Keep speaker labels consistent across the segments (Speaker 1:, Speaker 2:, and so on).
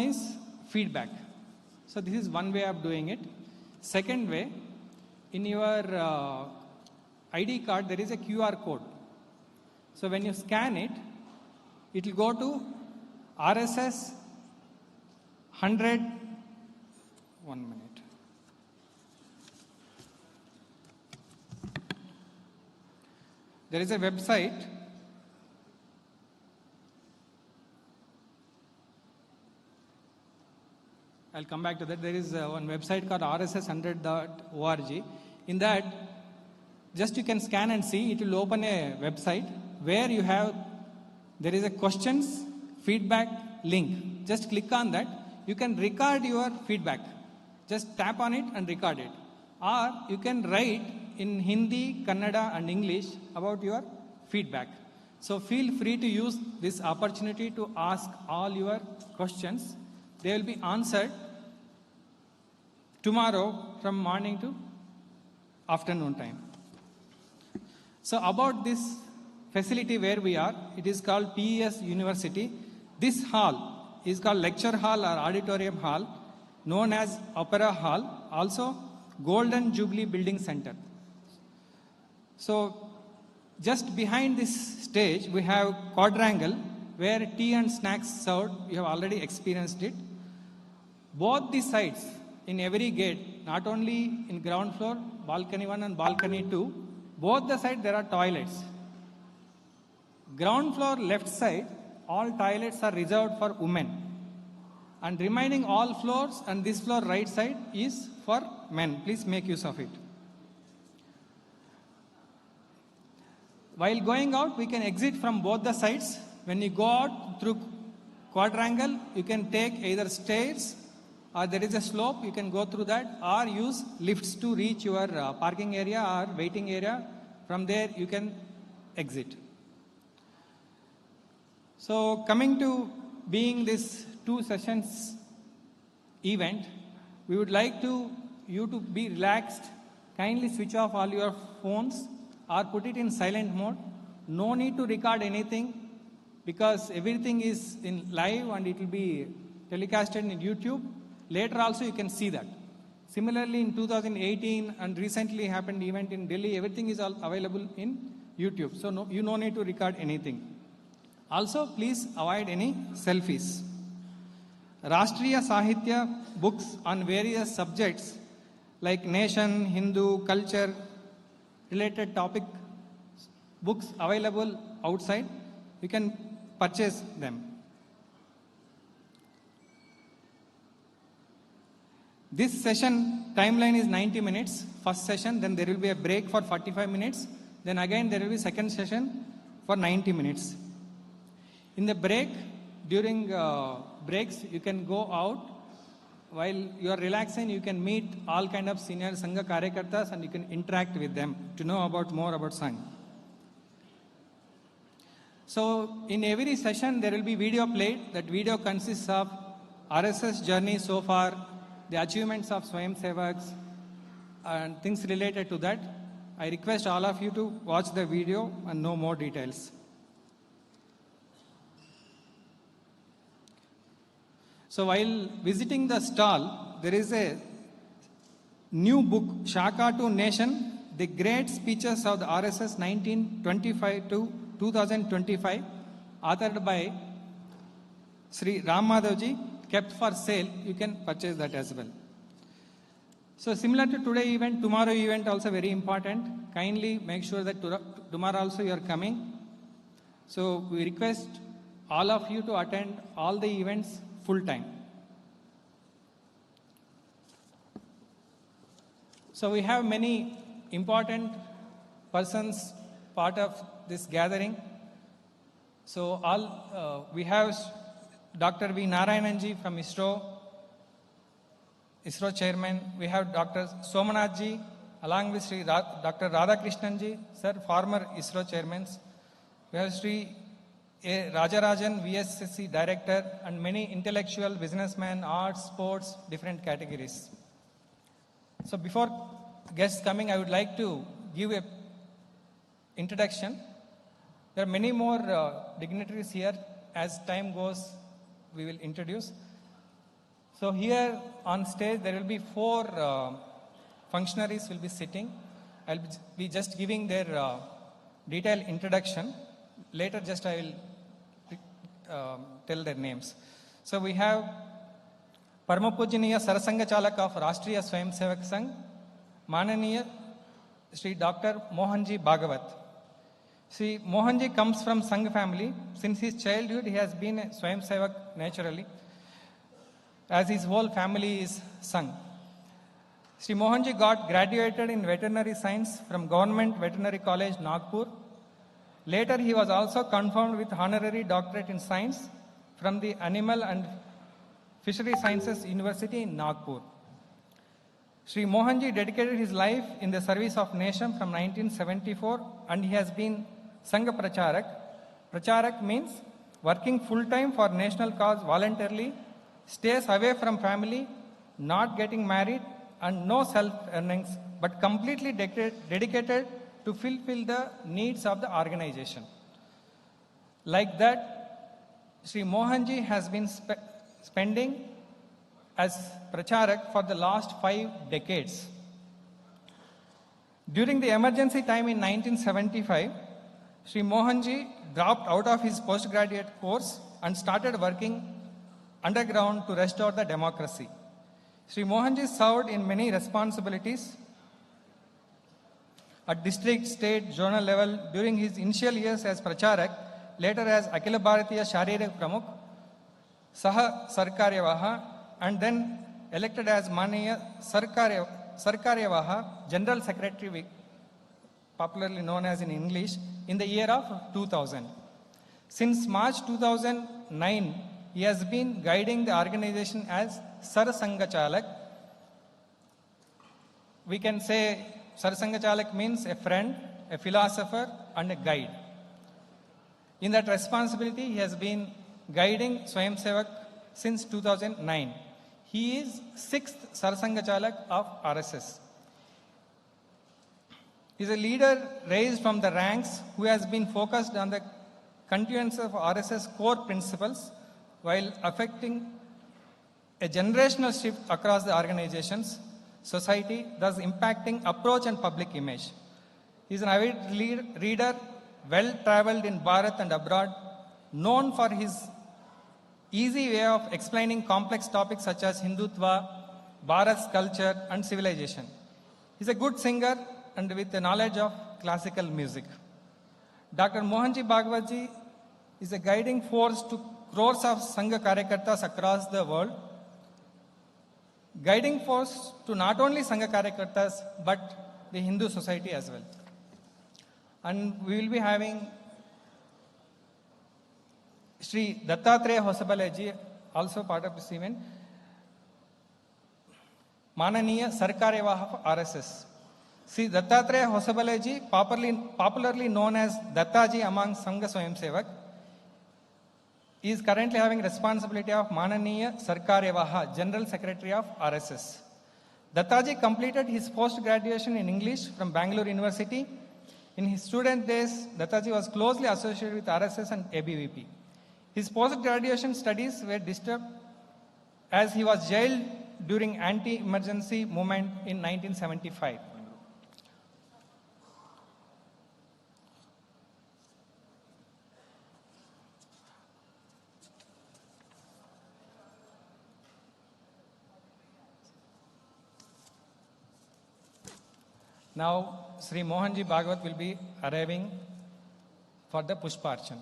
Speaker 1: is feedback. So this is one way of doing it. Second way, in your ID card there is a QR code. So when you scan it, it will go to RSS 100. 1 minute. There is a website. I'll come back to that. There is one website called rss100.org. In that, just you can scan and see. It will open a website where there is a questions feedback link. Just click on that. You can record your feedback. Just tap on it and record it. Or you can write in Hindi, Kannada and English about your feedback. So feel free to use this opportunity to ask all your questions. They will be answered tomorrow from morning to afternoon time. So about this facility where we are, it is called PES University. This hall is called Lecture Hall or Auditorium Hall, known as Opera Hall, also Golden Jubilee Building Center. So just behind this stage, we have quadrangle where tea and snacks served. You have already experienced it. Both the sides, in every gate, not only in ground floor, balcony 1 and balcony 2, both the sides there are toilets. Ground floor left side, all toilets are reserved for women. And remaining all floors and this floor right side is for men. Please make use of it. While going out, we can exit from both the sides. When you go out through quadrangle, you can take either stairs or there is a slope, you can go through that, or use lifts to reach your parking area or waiting area. From there, you can exit. So coming to being this 2 sessions event, we would like you to be relaxed. Kindly switch off all your phones or put it in silent mode. No need to record anything because everything is in live and it will be telecasted in YouTube. Later also you can see that. Similarly in 2018 and recently happened event in Delhi, everything is all available in YouTube. So you no need to record anything. Also please avoid any selfies. Rashtriya Sahitya books on various subjects like nation, Hindu, culture, related topic books available outside. You can purchase them. This session timeline is 90 minutes, first session, then there will be a break for 45 minutes, then again there will be second session for 90 minutes. In the break, during breaks, you can go out. While you are relaxing, you can meet all kind of senior Sangha Karyakartas and you can interact with them to know more about Sangh. So in every session, there will be video played. That video consists of RSS journey so far, the achievements of Swayamsevaks and things related to that. I request all of you to watch the video and know more details. So while visiting the stall, there is a new book, Shaka to Nation, the great speeches of the RSS 1925 to 2025, authored by Sri Ram Madhavji, kept for sale. You can purchase that as well. So similar to today event, tomorrow event also very important. Kindly make sure that tomorrow also you are coming. So we request all of you to attend all the events full time. So we have many important persons part of this gathering. So we have Dr. V. Narayananji from ISRO chairman. We have Dr. Somanathji along with Sri Dr. Radhakrishnan sir, former ISRO chairman. We have Sri Rajarajan, VSSC director, and many intellectual, businessmen, arts, sports, different categories. So before guests coming, I would like to give a introduction. There are many more dignitaries here. As time goes, we will introduce. So here on stage there will be four functionaries will be sitting. I'll be just giving their detailed introduction. Later just I will tell their names. So we have Paramapujaniya Sarsanghchalak of Rashtriya Swayamsevak Sangh, Mananiya Sri Dr. Mohanji Bhagwat. See, Mohanji comes from Sangh family. Since his childhood, he has been a Swayamsevak naturally, as his whole family is Sangh. Sri Mohanji got graduated in veterinary science from Government Veterinary College, Nagpur. Later, he was also confirmed with honorary doctorate in science from the Animal and Fishery Sciences University in Nagpur. Sri Mohanji dedicated his life in the service of nation from 1974, and he has been Sangh Pracharak. Pracharak means working full-time for national cause voluntarily, stays away from family, not getting married, and no self-earnings, but completely dedicated to fulfill the needs of the organization. Like that, Sri Mohanji has been spending as Pracharak for the last 5 decades. During the emergency time in 1975, Sri Mohanji dropped out of his postgraduate course and started working underground to restore the democracy. Sri Mohanji served in many responsibilities at district, state, zonal level during his initial years as Pracharak, later as Akhila Bharatiya Sharirik Pramukh, Saha Sarkaryawaha, and then elected as Maniya Sarkaryawaha, General Secretary, popularly known as in English, in the year of 2000. Since March 2009, he has been guiding the organization as Sarsanghchalak. We can say Sarsanghchalak means a friend, a philosopher, and a guide. In that responsibility, he has been guiding Swayamsevak since 2009. He is 6th Sarsanghchalak of RSS. He is a leader raised from the ranks who has been focused on the continuance of RSS core principles while affecting a generational shift across the organizations, society, thus impacting approach and public image. He is an avid reader, well-traveled in Bharat and abroad, known for his easy way of explaining complex topics such as Hindutva, Bharat's culture, and civilization. He is a good singer and with a knowledge of classical music. Dr. Mohanji Bhagwatji is a guiding force to crores of Sangha Karyakartas across the world, guiding force to not only Sangha Karyakartas but the Hindu society as well. And we will be having Sri Dattatreya Hosabaleji, also part of this event, Mananiya Sarkaryawaha of RSS. Sri Dattatreya Hosabaleji, popularly known as Dattaji among Sangha Swayamsevak, is currently having responsibility of Mananiya Sarkaryawaha, General Secretary of RSS. Dattaji completed his post-graduation in English from Bengaluru University. In his student days, Dattaji was closely associated with RSS and ABVP. His post-graduation studies were disturbed as he was jailed during anti-emergency movement in 1975. Now, Sri Mohanji Bhagwat will be arriving for the Pushparchan.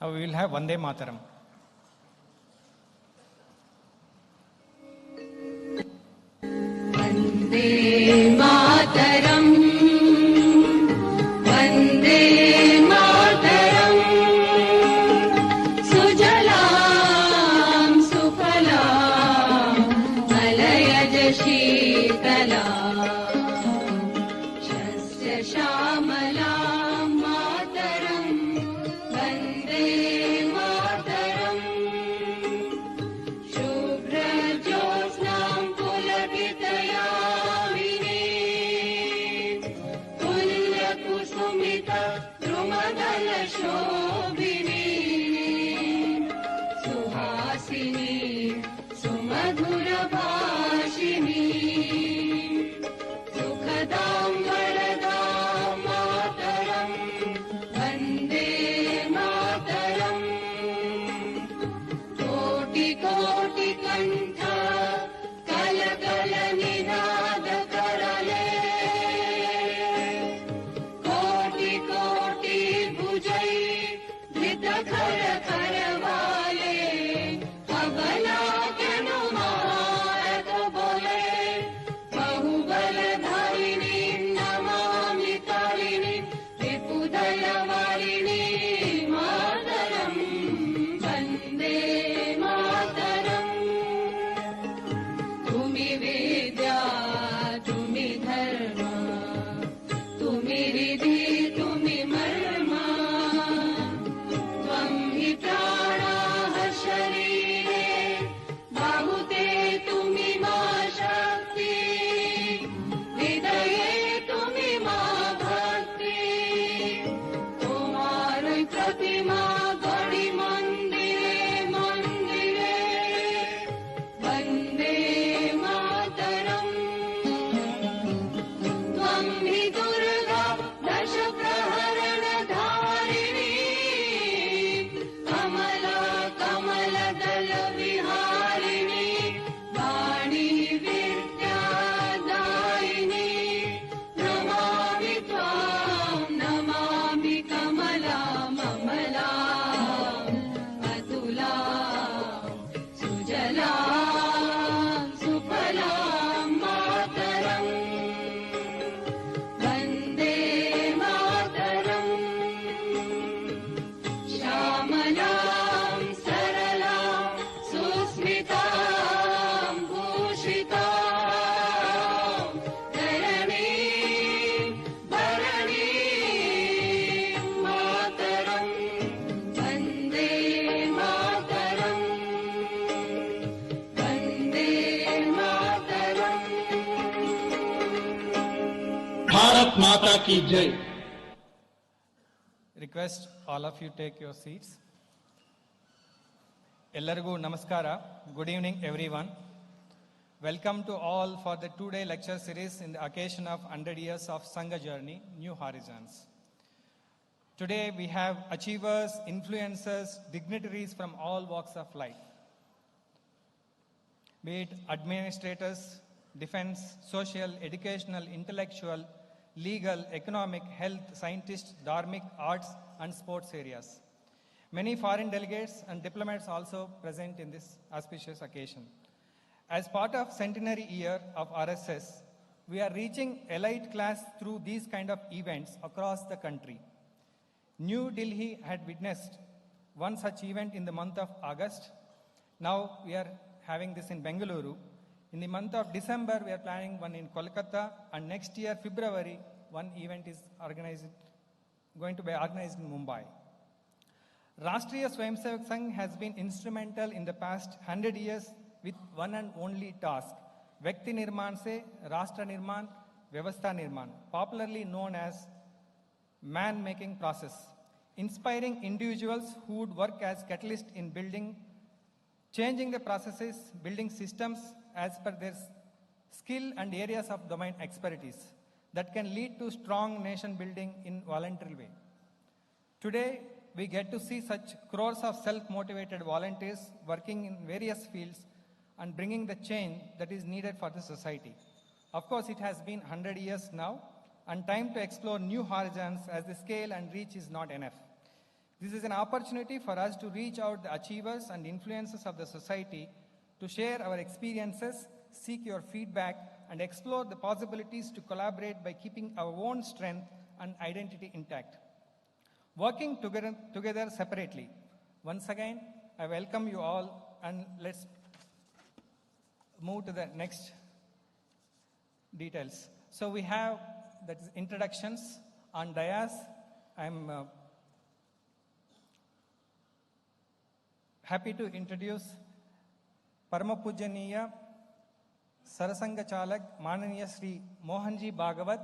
Speaker 1: Now we will have Vande Mataram.
Speaker 2: Vande Mataram, Vande Mataram, Sujalam Sufalam, Malayaj Sheetalam, Shasya Shamalam Mataram, Vande Mataram, Shubhra Jyotsnam Pulakitayamini, Tulya Kusumita Drumadala Shobhini, Suhasini Sumadhura Bhashini, Sukhadam Varadam Mataram, Vande Mataram, Koti Koti Kantha Kala Kala Nidada Karale, Koti Koti Bhujai Dhita Khara Khara Wale, Abala Kenu Maharat Bole, Bahubala Dharini Namami Kalini, Vipudala Varini Mataram, Vande Mataram, Tumi Vidya, Tumi Dharma, Tumi Ridhi, Tumi Marma, Tvam hi Pranaha Sharire, Bahute Tumi Ma Shakti, Hridaye Tumi Ma Bhakti, Tomar Pratima Gadi Mandire Mandire, Vande Mataram, Tvam hi Durga Dasha Praharana Dharini, Kamala Kamala Dala Viharini, Vani Vidya Daini, Namami Tvam, Namami Kamala Mamala, Atula, Sujala, Supala Mataram, Vande Mataram, Shamalam Saralam Susmitam Bhushitam, Dharanim Bharanim Mataram, Vande Mataram, Vande Mataram.
Speaker 3: Bharat माता की जय।
Speaker 1: Request all of you take your seats. Ellargu namaskara. Good evening, everyone. Welcome to all for the two-day lecture series in the occasion of 100 years of Sangha journey, New Horizons. Today we have achievers, influencers, dignitaries from all walks of life. Be it administrators, defense, social, educational, intellectual, legal, economic, health, scientists, dharmic, arts, and sports areas. Many foreign delegates and diplomats also present in this auspicious occasion. As part of centenary year of RSS, we are reaching elite class through these kind of events across the country. New Delhi had witnessed one such event in the month of August. Now we are having this in Bengaluru. In the month of December, we are planning one in Kolkata, and next year, February, one event is going to be organized in Mumbai. Rashtriya Swayamsevak Sangh has been instrumental in the past 100 years with one and only task, Vyakti Nirman se Rashtra Nirman, Vyavastha Nirman, popularly known as man-making process, inspiring individuals who would work as catalysts in building, changing the processes, building systems as per their skill and areas of domain expertise that can lead to strong nation building in voluntary way. Today, we get to see such crores of self-motivated volunteers working in various fields and bringing the change that is needed for the society. Of course, it has been 100 years now, and time to explore new horizons as the scale and reach is not enough. This is an opportunity for us to reach out the achievers and influencers of the society, to share our experiences, seek your feedback, and explore the possibilities to collaborate by keeping our own strength and identity intact. Working together separately. Once again, I welcome you all, and let's move to the next details. So we have that is introductions on dais. I'm happy to introduce Paramapujaniya Sarsanghchalak Mananiya Sri Mohanji Bhagwat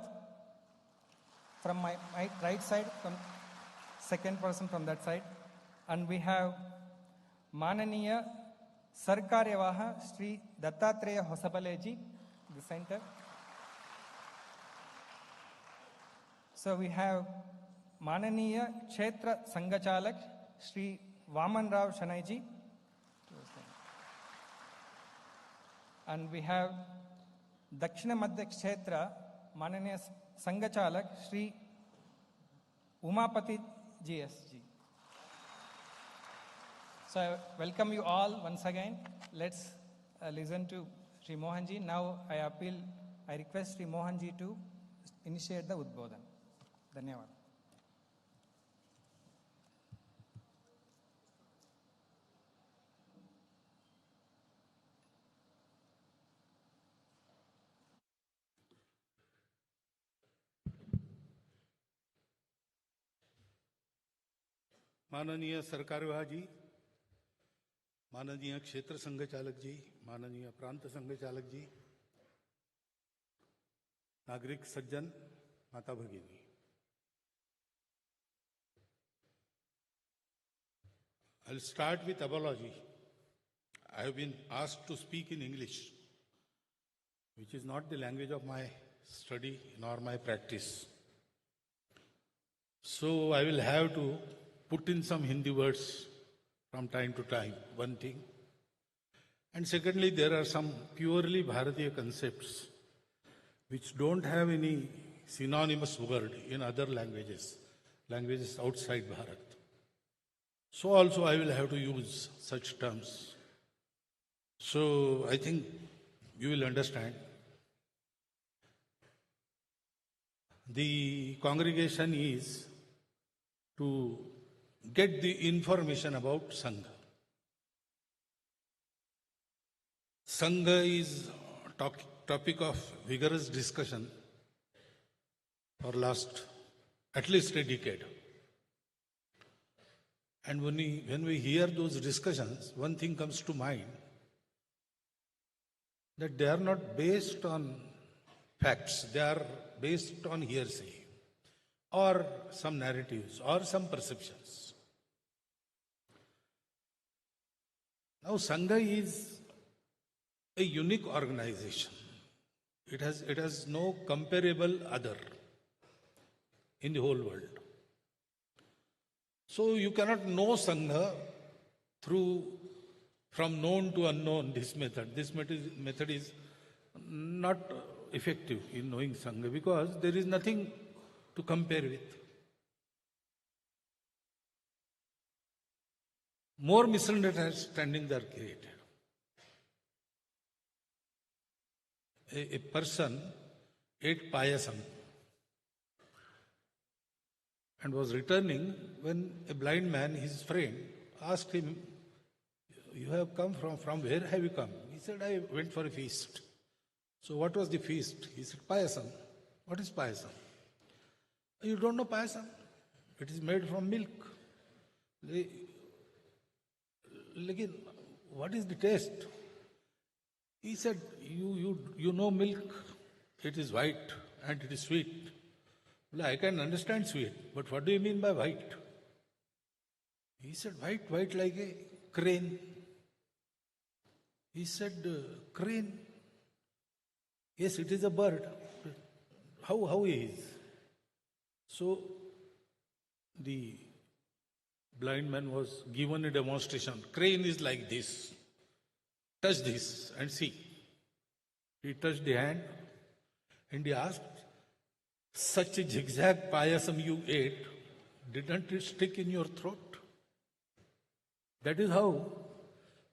Speaker 1: from my right side, from second person from that side. And we have Mananiya Sarkaryawaha Sri Dattatreya Hosapaleji, the center. So we have Mananiya Kshetra Sanghchalak Sri Vaman Rao Shanaiji. And we have Dakshina Madhya Kshetra Mananiya Sanghchalak Sri Umapati GSG. So I welcome you all once again. Let's listen to Sri Mohanji. Now I request Sri Mohanji to initiate the Udbodhan. Dhanyavad.
Speaker 4: माननीय सरकारवाह जी, माननीय क्षेत्र संघ चालक जी, माननीय प्रांत संघ चालक जी, नागरिक सज्जन, माता भगिनी, I'll start with apology. I have been asked to speak in English, which is not the language of my study nor my practice. So I will have to put in some Hindi words from time to time, one thing. And secondly, there are some purely Bharatiya concepts which don't have any synonymous word in other languages outside Bharat. So also I will have to use such terms. So I think you will understand. The congregation is to get the information about Sangh. Sangh is topic of vigorous discussion for last at least a decade. And when we hear those discussions, one thing comes to mind, that they are not based on facts, they are based on hearsay or some narratives or some perceptions. Now Sangha is a unique organization. It has no comparable other in the whole world. So you cannot know Sangha from known to unknown, this method. This method is not effective in knowing Sangha because there is nothing to compare with. More misunderstandings are created. A person ate payasam and was returning when a blind man, his friend, asked him, "You have come from where have you come?" He said, "I went for a feast." So what was the feast? He said, "Payasam." What is payasam? You don't know payasam? It is made from milk. What is the taste? He said, you know milk, it is white and it is sweet. Well, I can understand sweet, but what do you mean by white? He said, white like a crane. He said, crane? Yes, it is a bird. How is? So the blind man was given a demonstration. Crane is like this. Touch this and see. He touched the hand and he asked, "Such a zigzag payasam you ate, didn't it stick in your throat?" That is how,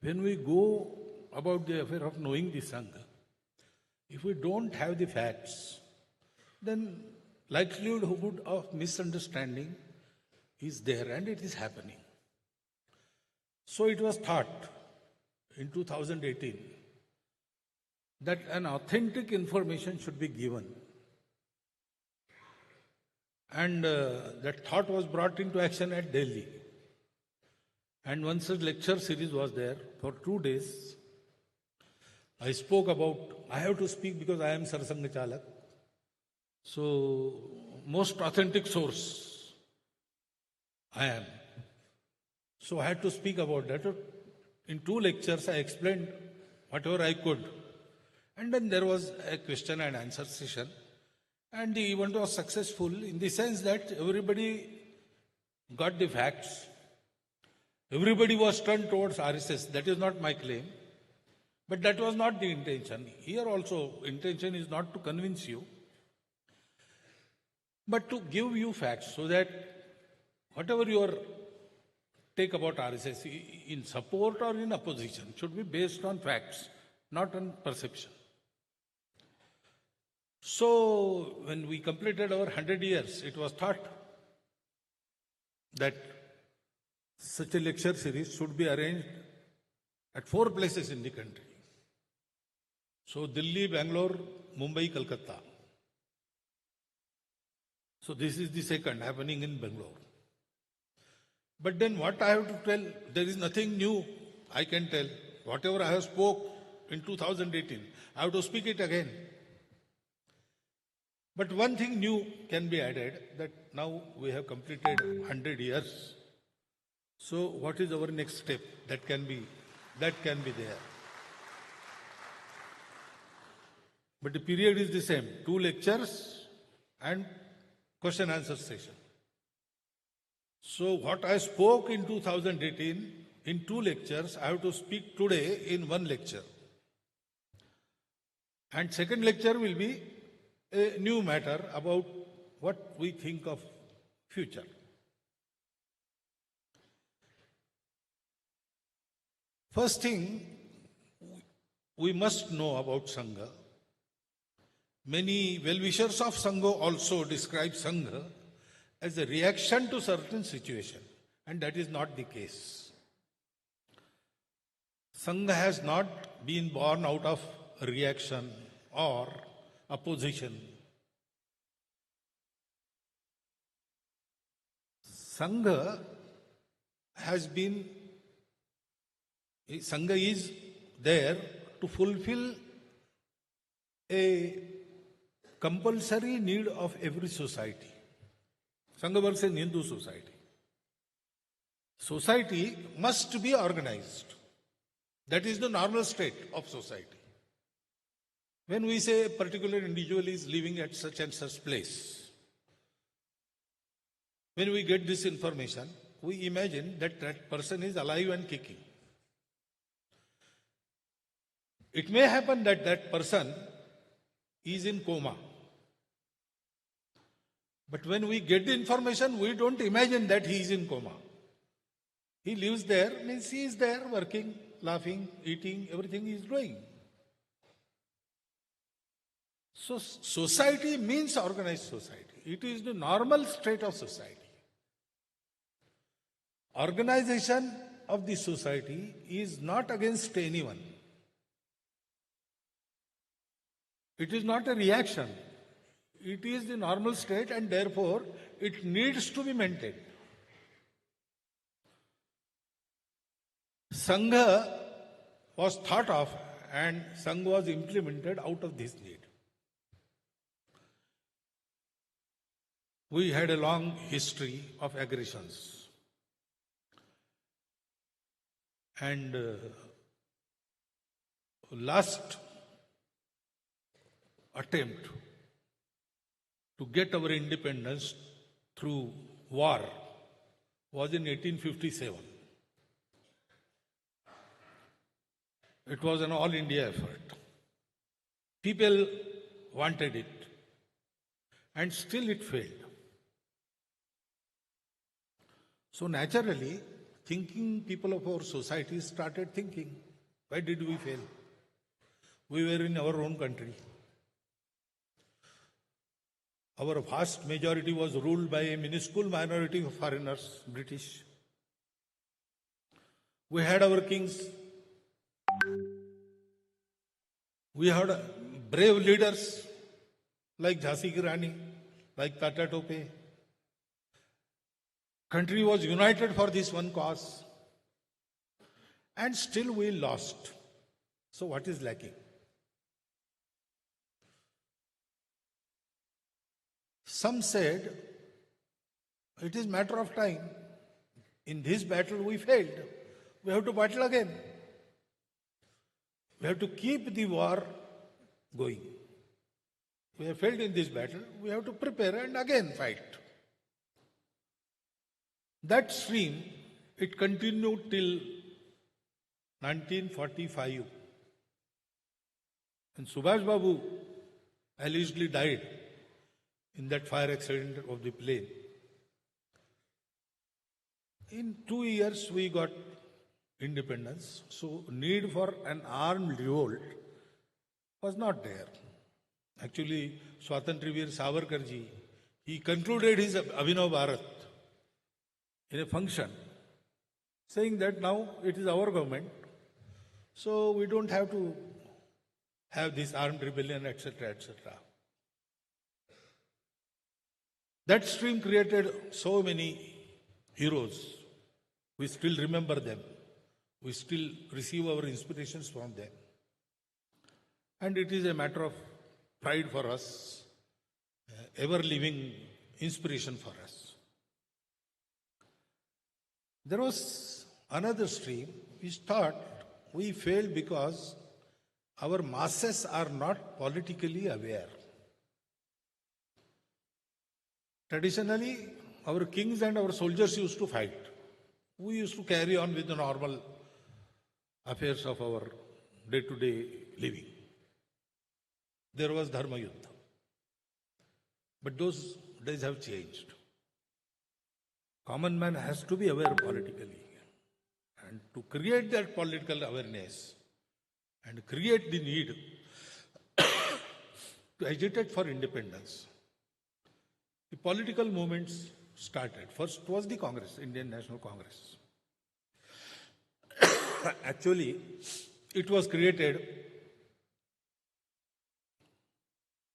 Speaker 4: when we go about the affair of knowing the Sangha, if we don't have the facts, then likelihood of misunderstanding is there and it is happening. So it was thought in 2018 that an authentic information should be given. And that thought was brought into action at Delhi. And one such lecture series was there for 2 days. I spoke about, I have to speak because I am Sarsanghchalak. So, most authentic source I am. So I had to speak about that. In 2 lectures, I explained whatever I could. And then there was a question and answer session. And the event was successful in the sense that everybody got the facts. Everybody was turned towards RSS. That is not my claim. But that was not the intention. Here also, intention is not to convince you, but to give you facts so that whatever your take about RSS, in support or in opposition, should be based on facts, not on perception. So, when we completed our 100 years, it was thought that such a lecture series should be arranged at 4 places in the country. So, Delhi, Bangalore, Mumbai, Kolkata. So, this is the second happening in Bangalore. But then what I have to tell, there is nothing new I can tell. Whatever I have spoke in 2018, I have to speak it again. But one thing new can be added, that now we have completed 100 years. So what is our next step? That can be there. But the period is the same, 2 lectures and question answer session. So what I spoke in 2018 in 2 lectures, I have to speak today in 1 lecture. And second lecture will be a new matter about what we think of future. First thing, we must know about Sangha. Many well-wishers of Sangha also describe Sangha as a reaction to certain situation, and that is not the case. Sangha has not been born out of reaction or opposition. Sangha is there to fulfill a compulsory need of every society. Sangha works in Hindu society. Society must be organized. That is the normal state of society. When we say a particular individual is living at such and such place, when we get this information, we imagine that that person is alive and kicking. It may happen that that person is in coma. But when we get the information, we don't imagine that he is in coma. He lives there, means he is there working, laughing, eating, everything he is doing. So society means organized society. It is the normal state of society. Organization of the society is not against anyone. It is not a reaction. It is the normal state and therefore it needs to be maintained. Sangha was thought of and Sangha was implemented out of this need. We had a long history of aggressions. And last attempt to get our independence through war was in 1857. It was an all India effort. People wanted it, and still it failed. So naturally, thinking people of our society started thinking, why did we fail? We were in our own country. Our vast majority was ruled by a minuscule minority of foreigners, British. We had our kings. We had brave leaders like Jhansi Ki Rani, like Tata Tope. Country was united for this one cause. And still we lost. So what is lacking? Some said, it is matter of time. In this battle we failed. We have to battle again. We have to keep the war going. We have failed in this battle. We have to prepare and again fight. That stream, it continued till 1945. And Subhash Babu allegedly died in that fire accident of the plane. In 2 years we got independence, so need for an armed revolt was not there. Actually, Swatantrya Savarkarji, he concluded his Abhinav Bharat in a function, saying that now it is our government, so we don't have to have this armed rebellion, etc., etc. That stream created so many heroes. We still remember them. We still receive our inspirations from them. And it is a matter of pride for us, ever-living inspiration for us. There was another stream which thought we failed because our masses are not politically aware. Traditionally, our kings and our soldiers used to fight. We used to carry on with the normal affairs of our day-to-day living. There was Dharma Yuddha. But those days have changed. Common man has to be aware politically. And to create that political awareness and create the need to agitate for independence, the political movements started. First was the Congress, Indian National Congress. Actually, it was created,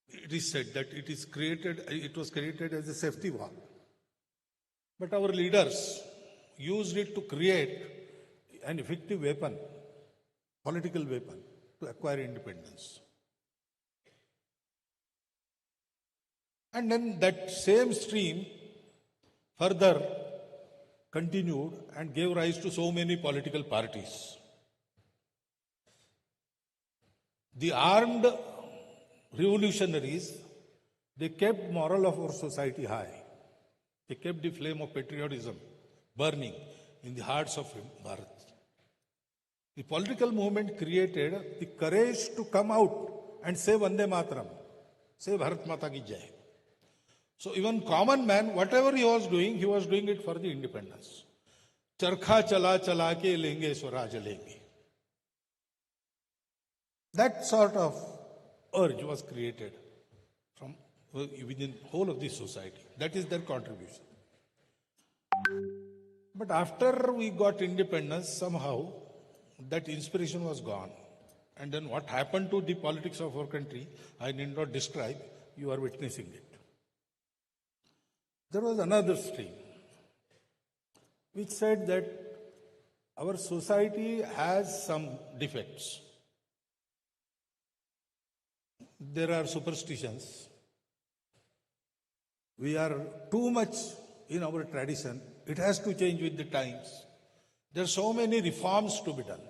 Speaker 4: it is said that it was created as a safety valve. But our leaders used it to create an effective weapon, political weapon, to acquire independence. And then that same stream further continued and gave rise to so many political parties. The armed revolutionaries, they kept moral of our society high. They kept the flame of patriotism burning in the hearts of Bharat. The political movement created the courage to come out and say Vande Mataram, say Bharat Mata Ki Jai. So even common man, whatever he was doing it for the independence. Charkha chala chala ke lenge swaraj lenge. That sort of urge was created from within whole of the society. That is their contribution. But after we got independence, somehow that inspiration was gone. And then what happened to the politics of our country, I need not describe, you are witnessing it. There was another stream which said that our society has some defects. There are superstitions. We are too much in our tradition. It has to change with the times. There are so many reforms to be done.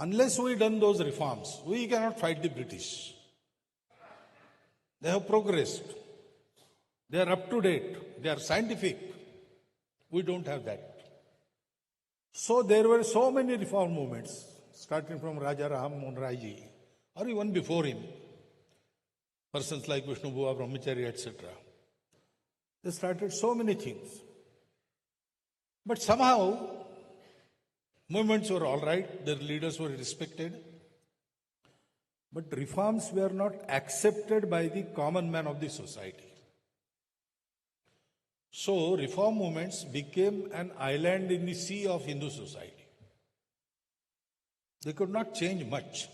Speaker 4: Unless we done those reforms, we cannot fight the British. They have progressed. They are up to date. They are scientific. We don't have that. So there were so many reform movements, starting from Raja Ram Mohan Rai ji, or even before him. Persons like Vishnu Bua, Brahmachari, etc. They started so many things. But somehow Movements were all right, their leaders were respected, but reforms were not accepted by the common man of the society. So, reform movements became an island in the sea of Hindu society. They could not change much.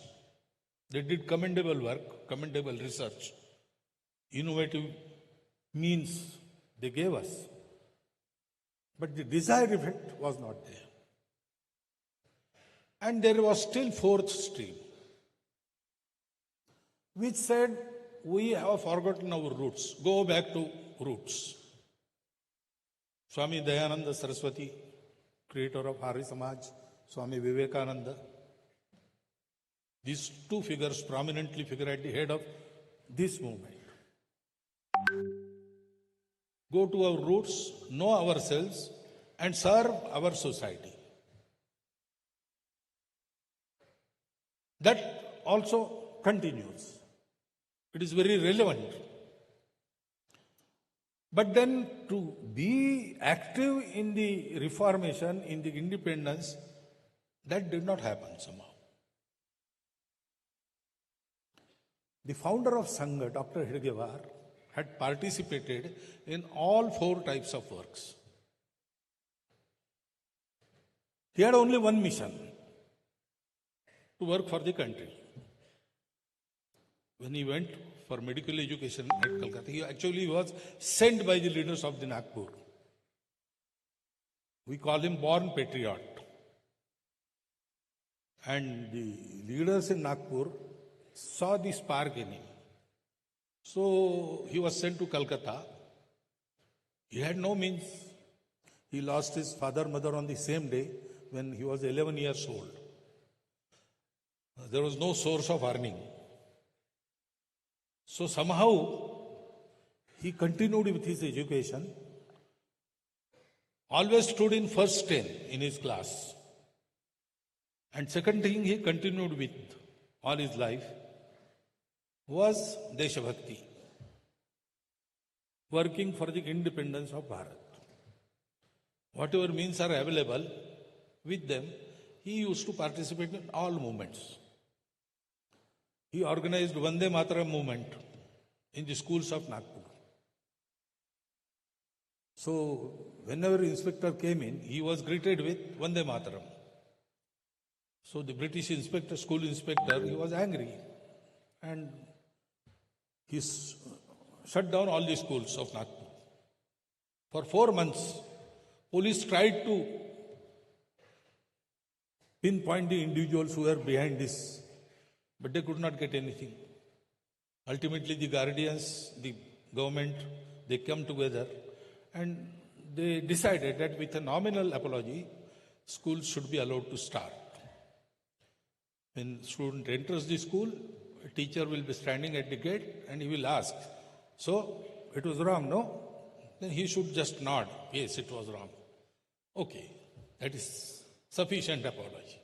Speaker 4: They did commendable work, commendable research, innovative means they gave us. But the desired effect was not there. And there was still fourth stream, which said, we have forgotten our roots, go back to roots. Swami Dayananda Saraswati, creator of Hari Samaj, Swami Vivekananda, these two figures prominently figure at the head of this movement. Go to our roots, know ourselves, and serve our society. That also continues. It is very relevant. But then to be active in the reformation, in the independence, that did not happen somehow. The founder of Sangh, Dr. Hedgewar, had participated in all four types of works. He had only one mission, to work for the country. When he went for medical education at Calcutta, he actually was sent by the leaders of the Nagpur. We call him born patriot. And the leaders in Nagpur saw the spark in him. So he was sent to Calcutta. He had no means. He lost his father, mother on the same day when he was 11 years old. There was no source of earning. So somehow he continued with his education, always stood in first 10 in his class. And second thing he continued with all his life was Deshabhakti, working for the independence of Bharat. Whatever means are available with them, he used to participate in all movements. He organized Vande Mataram movement in the schools of Nagpur. So whenever inspector came in, he was greeted with Vande Mataram. So the British inspector, school inspector, he was angry and he shut down all the schools of Nagpur. For 4 months, police tried to pinpoint the individuals who were behind this, but they could not get anything. Ultimately, the guardians, the government, they come together and they decided that with a nominal apology, schools should be allowed to start. When student enters the school, a teacher will be standing at the gate and he will ask, so it was wrong, no? Then he should just nod, yes, it was wrong. Okay, that is sufficient apology.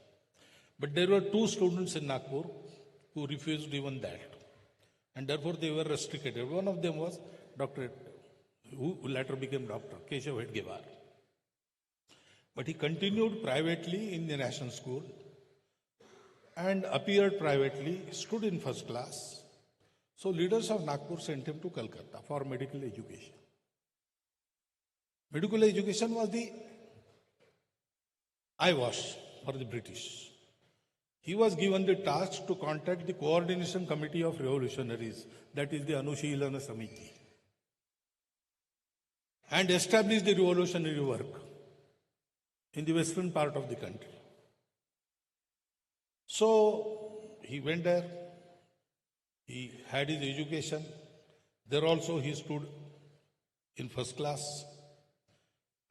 Speaker 4: But there were 2 students in Nagpur who refused even that. And therefore they were restricted. One of them was Dr. who later became Dr. Keshav Hedgewar. But he continued privately in the national school and appeared privately, stood in first class. So leaders of Nagpur sent him to Calcutta for medical education. Medical education was the eyewash for the British. He was given the task to contact the Coordination Committee of Revolutionaries, that is the Anushilana Samiti, and establish the revolutionary work in the western part of the country. So he went there, he had his education. There also he stood in first class,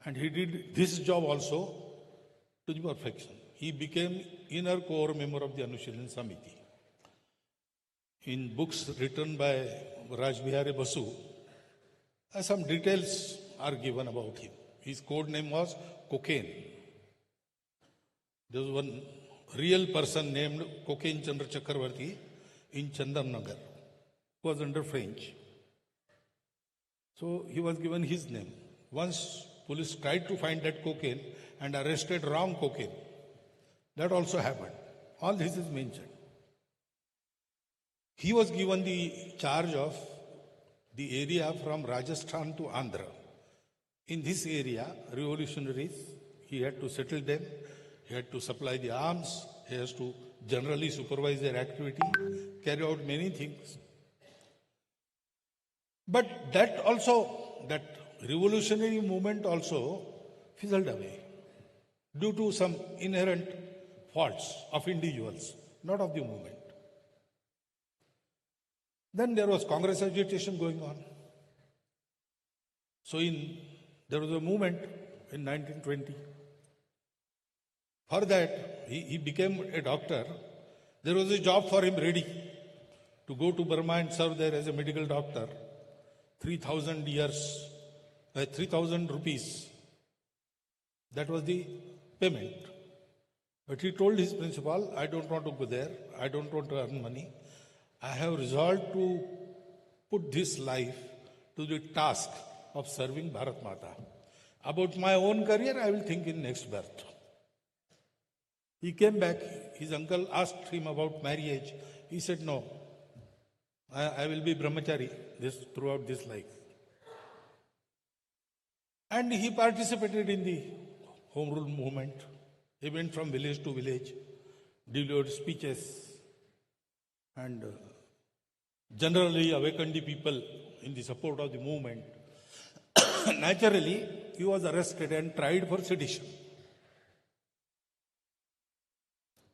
Speaker 4: and he did this job also to the perfection. He became inner core member of the Anushilana Samiti. In books written by Rajbihari Basu, some details are given about him. His code name was Cocaine. There was one real person named Cocaine Chandra Chakravarti in Chandarnagar, who was under French. So he was given his name. Once police tried to find that cocaine and arrested wrong cocaine. That also happened. All this is mentioned. He was given the charge of the area from Rajasthan to Andhra. In this area, revolutionaries, he had to settle them, he had to supply the arms, he has to generally supervise their activity, carry out many things. But that revolutionary movement also fizzled away due to some inherent faults of individuals, not of the movement. Then there was Congress agitation going on. So there was a movement in 1920. For that, he became a doctor. There was a job for him ready to go to Burma and serve there as a medical doctor. 3,000 rupees. That was the payment. But he told his principal, I don't want to go there. I don't want to earn money. I have resolved to put this life to the task of serving Bharat Mata. About my own career, I will think in next birth. He came back. His uncle asked him about marriage. He said, no, I will be brahmachari throughout this life. And he participated in the Home Rule movement. He went from village to village, delivered speeches, and generally awakened the people in the support of the movement. Naturally, he was arrested and tried for sedition.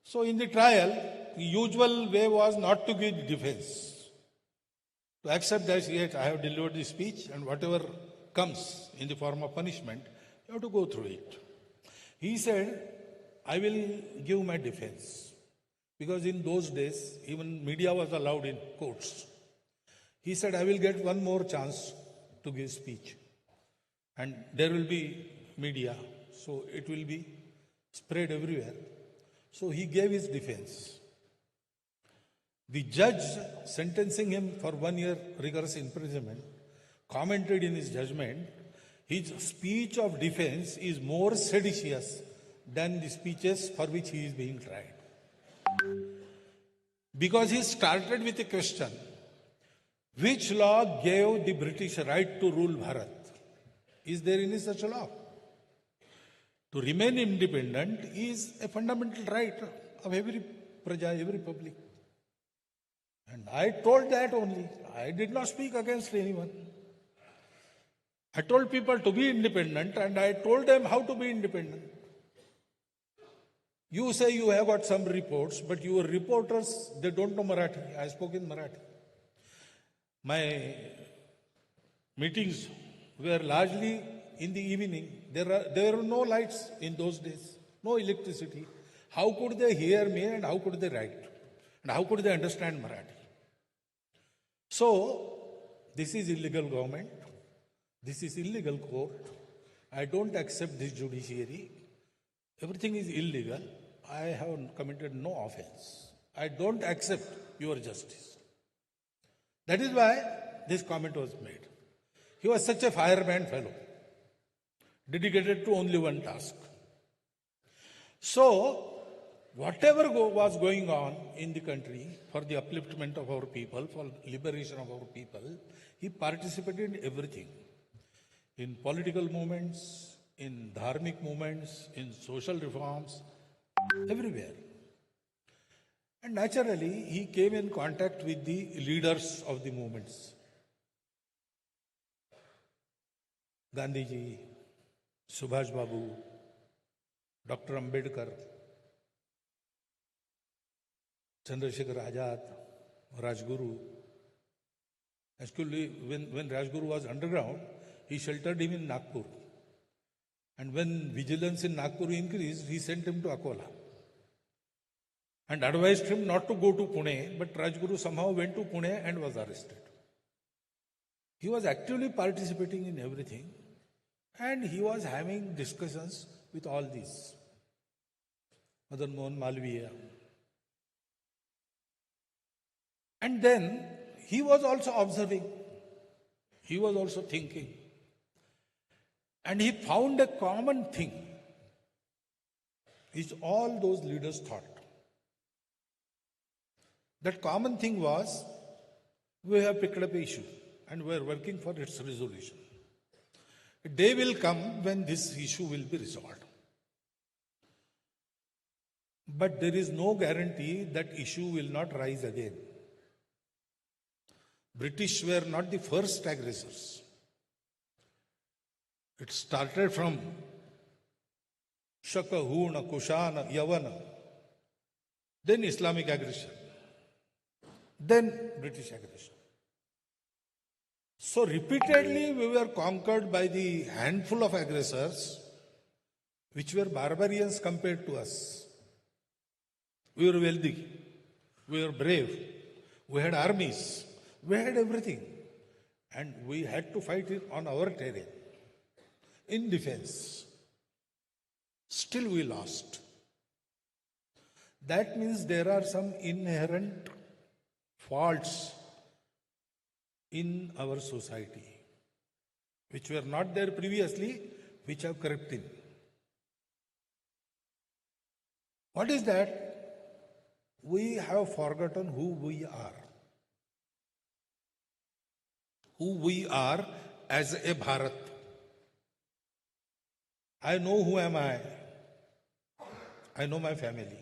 Speaker 4: So in the trial, the usual way was not to give defense. To accept that, yes, I have delivered the speech and whatever comes in the form of punishment, you have to go through it. He said, I will give my defense. Because in those days, even media was allowed in courts. He said, I will get one more chance to give speech. And there will be media, so it will be spread everywhere. So he gave his defense. The judge sentencing him for 1 year rigorous imprisonment commented in his judgment, his speech of defense is more seditious than the speeches for which he is being tried. Because he started with a question, which law gave the British right to rule Bharat? Is there any such law? To remain independent is a fundamental right of every praja, every public. And I told that only. I did not speak against anyone. I told people to be independent and I told them how to be independent. You say you have got some reports, but your reporters, they don't know Marathi. I spoke in Marathi. My meetings were largely in the evening. There were no lights in those days, no electricity. How could they hear me and how could they write? And how could they understand Marathi? So, this is illegal government. This is illegal court. I don't accept this judiciary. Everything is illegal. I have committed no offense. I don't accept your justice. That is why this comment was made. He was such a fireman fellow, dedicated to only one task. So, whatever was going on in the country for the upliftment of our people, for liberation of our people, he participated in everything. In political movements, in dharmic movements, in social reforms, everywhere. And naturally, he came in contact with the leaders of the movements. Gandhiji, Subhash Babu, Dr. Ambedkar, Chandrasekhar Azad, Rajguru. Actually, when Rajguru was underground, he sheltered him in Nagpur. And when vigilance in Nagpur increased, he sent him to Akola. And advised him not to go to Pune, but Rajguru somehow went to Pune and was arrested. He was actively participating in everything. And he was having discussions with all these. Madan Mohan Malviya. And then he was also observing. He was also thinking. And he found a common thing which all those leaders thought. That common thing was, we have picked up an issue and we are working for its resolution. A day will come when this issue will be resolved. But there is no guarantee that issue will not rise again. British were not the first aggressors. It started from Shaka, Huna, Kushana, Yavana, then Islamic aggression, then British aggression. So repeatedly we were conquered by the handful of aggressors which were barbarians compared to us. We were wealthy, we were brave, we had armies, we had everything, and we had to fight it on our terrain, in defense. Still we lost. That means there are some inherent faults in our society, which were not there previously, which have crept in. What is that? We have forgotten who we are. Who we are as a Bharat. I know who am I. I know my family.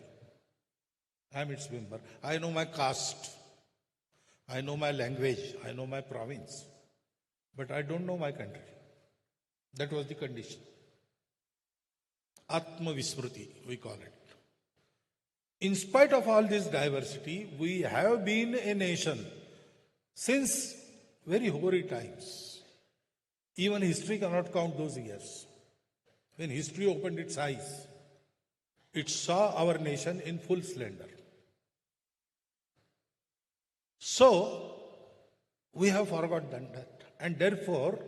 Speaker 4: I am its member. I know my caste. I know my language. I know my province. But I don't know my country. That was the condition. Atma Vismriti, we call it. In spite of all this diversity, we have been a nation since very hoary times. Even history cannot count those years. When history opened its eyes, it saw our nation in full splendor. So, we have forgotten that. And therefore,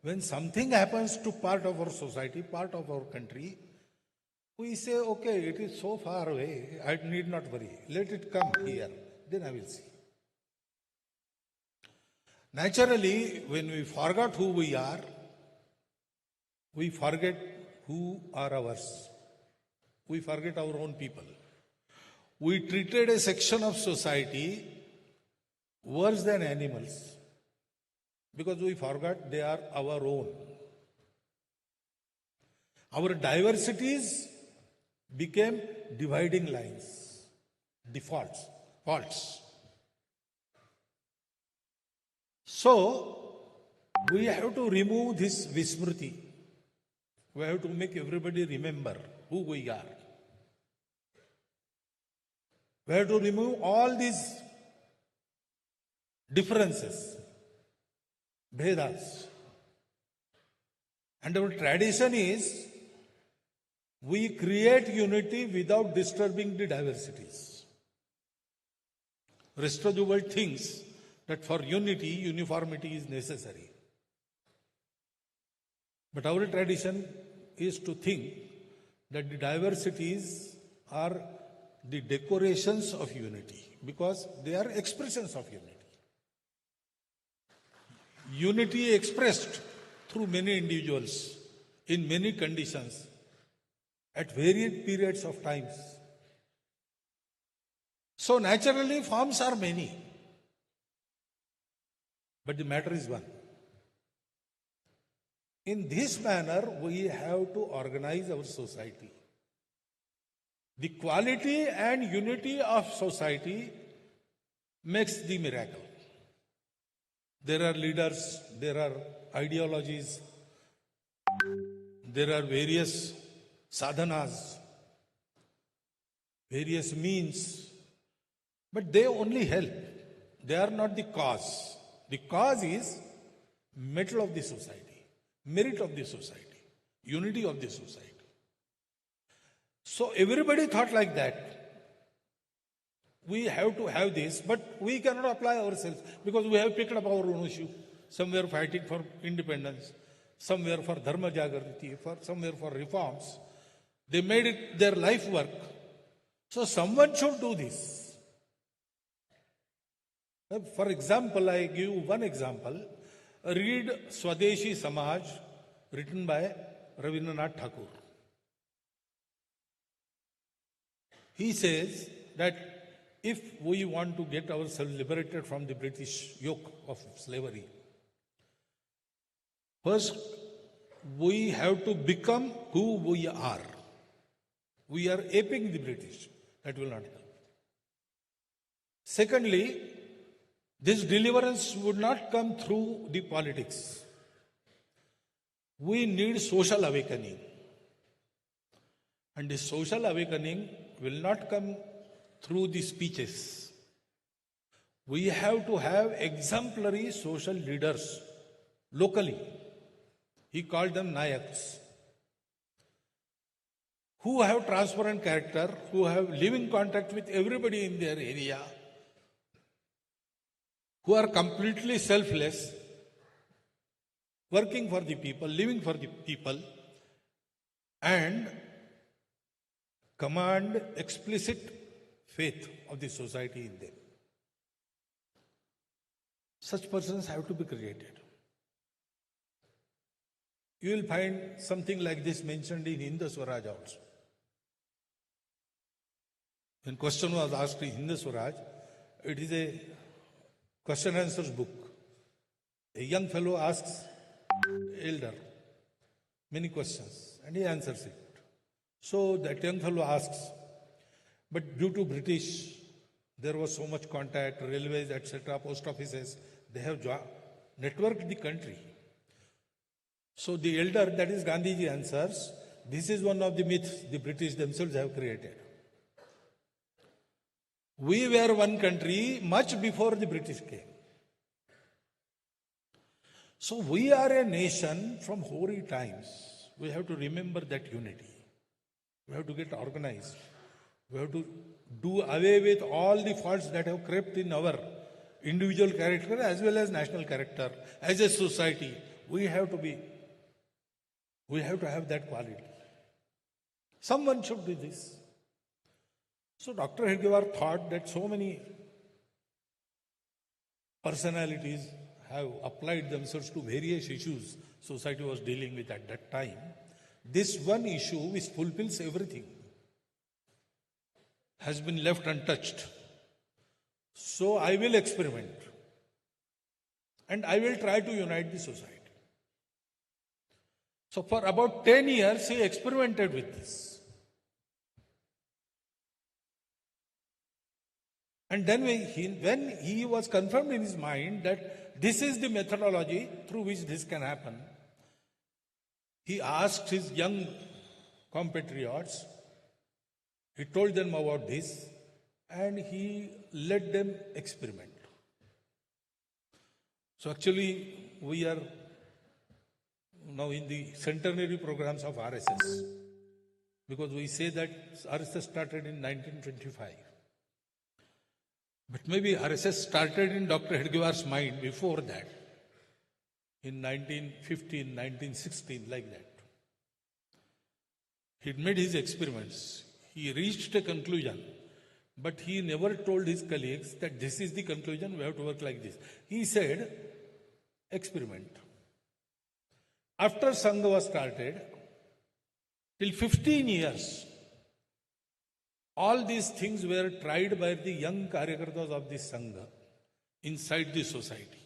Speaker 4: when something happens to part of our society, part of our country, we say, okay, it is so far away, I need not worry. Let it come here, then I will see. Naturally, when we forgot who we are, we forget who are ours. We forget our own people. We treated a section of society worse than animals because we forgot they are our own. Our diversities became dividing lines, defaults, faults. So, we have to remove this Vismriti. We have to make everybody remember who we are. We have to remove all these differences, Bhedas. And our tradition is, we create unity without disturbing the diversities. Rest of the world thinks that for unity, uniformity is necessary. But our tradition is to think that the diversities are the decorations of unity because they are expressions of unity. Unity expressed through many individuals in many conditions at varied periods of times. So naturally forms are many. But the matter is one. In this manner, we have to organize our society. The quality and unity of society makes the miracle. There are leaders, there are ideologies, there are various sadhanas, various means, but they only help. They are not the cause. The cause is mettle of the society, merit of the society, unity of the society. So everybody thought like that. We have to have this, but we cannot apply ourselves because we have picked up our own issue. Some were fighting for independence, some were for dharma jagriti, some were for reforms. They made it their life work. So someone should do this. For example, I give one example. Read Swadeshi Samaj, written by Rabindranath Tagore. He says that if we want to get ourselves liberated from the British yoke of slavery, first we have to become who we are. We are aping the British. That will not help. Secondly, this deliverance would not come through the politics. We need social awakening. And the social awakening will not come through the speeches. We have to have exemplary social leaders locally. He called them Nayaks, who have transparent character, who have living contact with everybody in their area, who are completely selfless, working for the people, living for the people, and command explicit faith of the society in them. Such persons have to be created. You will find something like this mentioned in Hindu Swaraj also. When question was asked in Hindu Swaraj, it is a question answers book. A young fellow asks elder many questions and he answers it. So that young fellow asks, but due to British, there was so much contact, railways, etc., post offices, they have networked the country. So the elder, that is Gandhiji, answers, this is one of the myths the British themselves have created. We were one country much before the British came. So we are a nation from hoary times. We have to remember that unity. We have to get organized. We have to do away with all the faults that have crept in our individual character as well as national character. As a society, we have to have that quality. Someone should do this. So Dr. Hedgewar thought that so many personalities have applied themselves to various issues society was dealing with at that time. This one issue which fulfills everything has been left untouched. So I will experiment and I will try to unite the society. So for about 10 years he experimented with this. And then when he was confirmed in his mind that this is the methodology through which this can happen, he asked his young compatriots, he told them about this, and he let them experiment. So actually, we are now in the centenary programs of RSS, because we say that RSS started in 1925. But maybe RSS started in Dr. Hedgewar's mind before that, in 1915, 1916, like that. He made his experiments. He reached a conclusion, but he never told his colleagues that this is the conclusion, we have to work like this. He said, experiment. After Sangh was started, till 15 years, all these things were tried by the young Karyakartas of the Sangha inside the society.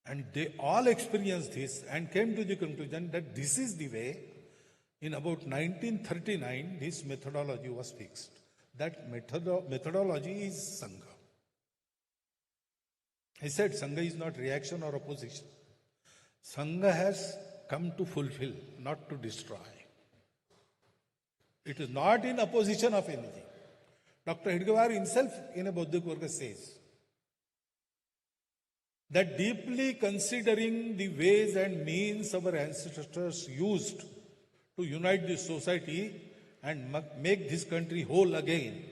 Speaker 4: And they all experienced this and came to the conclusion that this is the way. In about 1939, this methodology was fixed. That methodology is Sangha. I said Sangha is not reaction or opposition. Sangha has come to fulfill, not to destroy. It is not in opposition of anything. Dr. Hedgewar himself in a Bauddhik Varga says that deeply considering the ways and means our ancestors used to unite this society and make this country whole again,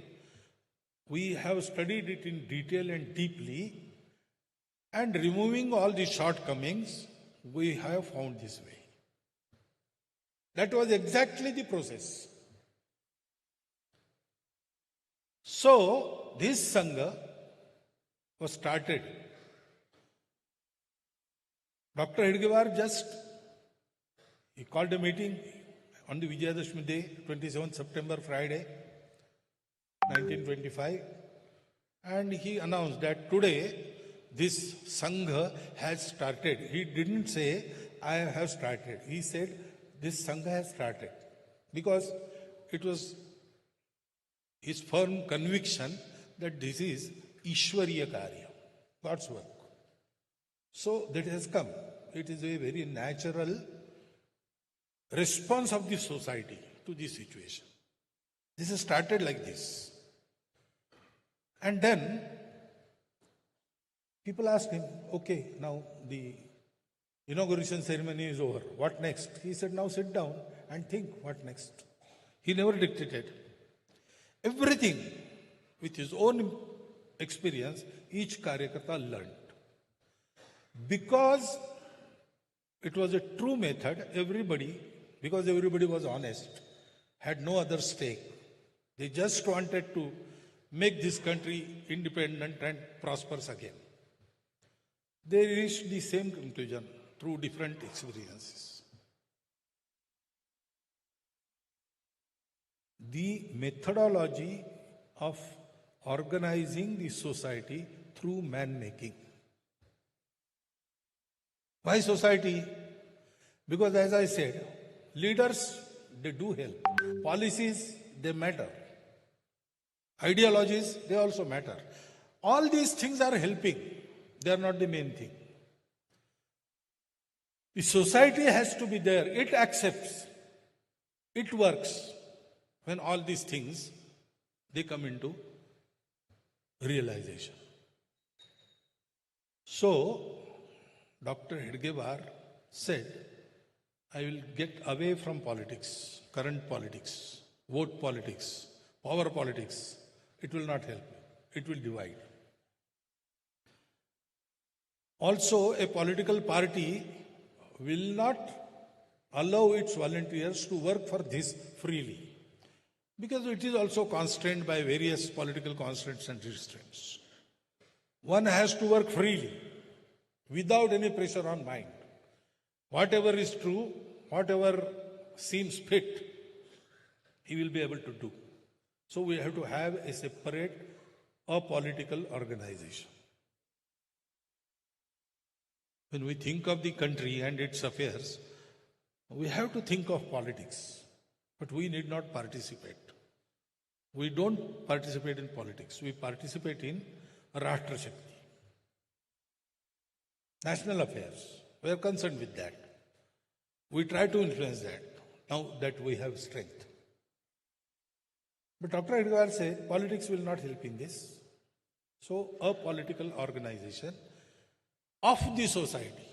Speaker 4: we have studied it in detail and deeply, and removing all the shortcomings, we have found this way. That was exactly the process. So, this Sangha was started. Dr. Hedgewar he called a meeting on the Vijayadashmi day, 27th September, Friday, 1925, and he announced that today this Sangh has started. He didn't say, I have started. He said, this Sangh has started. Because it was his firm conviction that this is Ishwariya Karya, God's work. So that has come. It is a very natural response of the society to this situation. This has started like this. And then people asked him, okay, now the inauguration ceremony is over. What next? He said, now sit down and think what next. He never dictated. Everything with his own experience, each Karyakarta learned. Because it was a true method, because everybody was honest, had no other stake. They just wanted to make this country independent and prosperous again. They reached the same conclusion through different experiences. The methodology of organizing the society through man-making. Why society? Because as I said, leaders, they do help. Policies, they matter. Ideologies, they also matter. All these things are helping. They are not the main thing. The society has to be there. It accepts. It works. When all these things, they come into realization. So, Dr. Hedgewar said, I will get away from politics, current politics, vote politics, power politics. It will not help. It will divide. Also, a political party will not allow its volunteers to work for this freely, because it is also constrained by various political constraints and restraints. One has to work freely, without any pressure on mind. Whatever is true, whatever seems fit, he will be able to do. So we have to have a separate, apolitical organization. When we think of the country and its affairs, we have to think of politics, but we need not participate. We don't participate in politics. We participate in Rashtra Shakti. National affairs. We are concerned with that. We try to influence that, now that we have strength. But Dr. Edgar said, politics will not help in this. So, a political organization of the society.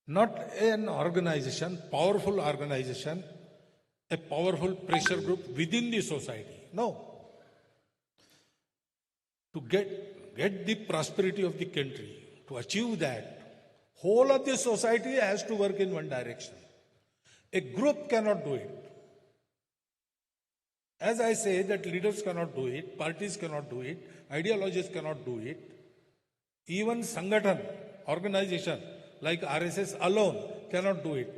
Speaker 4: Not an organization, powerful organization, a powerful pressure group within the society. No. To get the prosperity of the country, to achieve that, whole of the society has to work in one direction. A group cannot do it. As I say that leaders cannot do it, parties cannot do it, ideologies cannot do it, even Sangathan, organization like RSS alone cannot do it.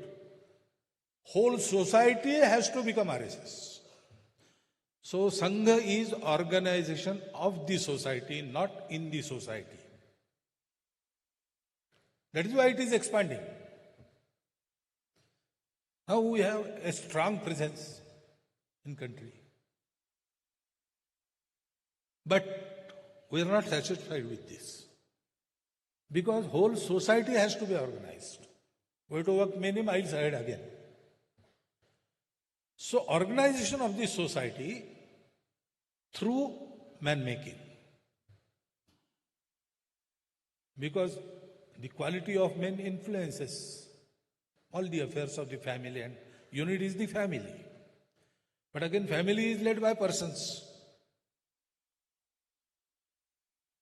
Speaker 4: Whole society has to become RSS. So Sangha is organization of the society, not in the society. That is why it is expanding. Now we have a strong presence in country. But we are not satisfied with this. Because whole society has to be organized. We have to work many miles ahead again. So organization of the society through man-making. Because the quality of men influences all the affairs of the family, and unit is the family. But again, family is led by persons.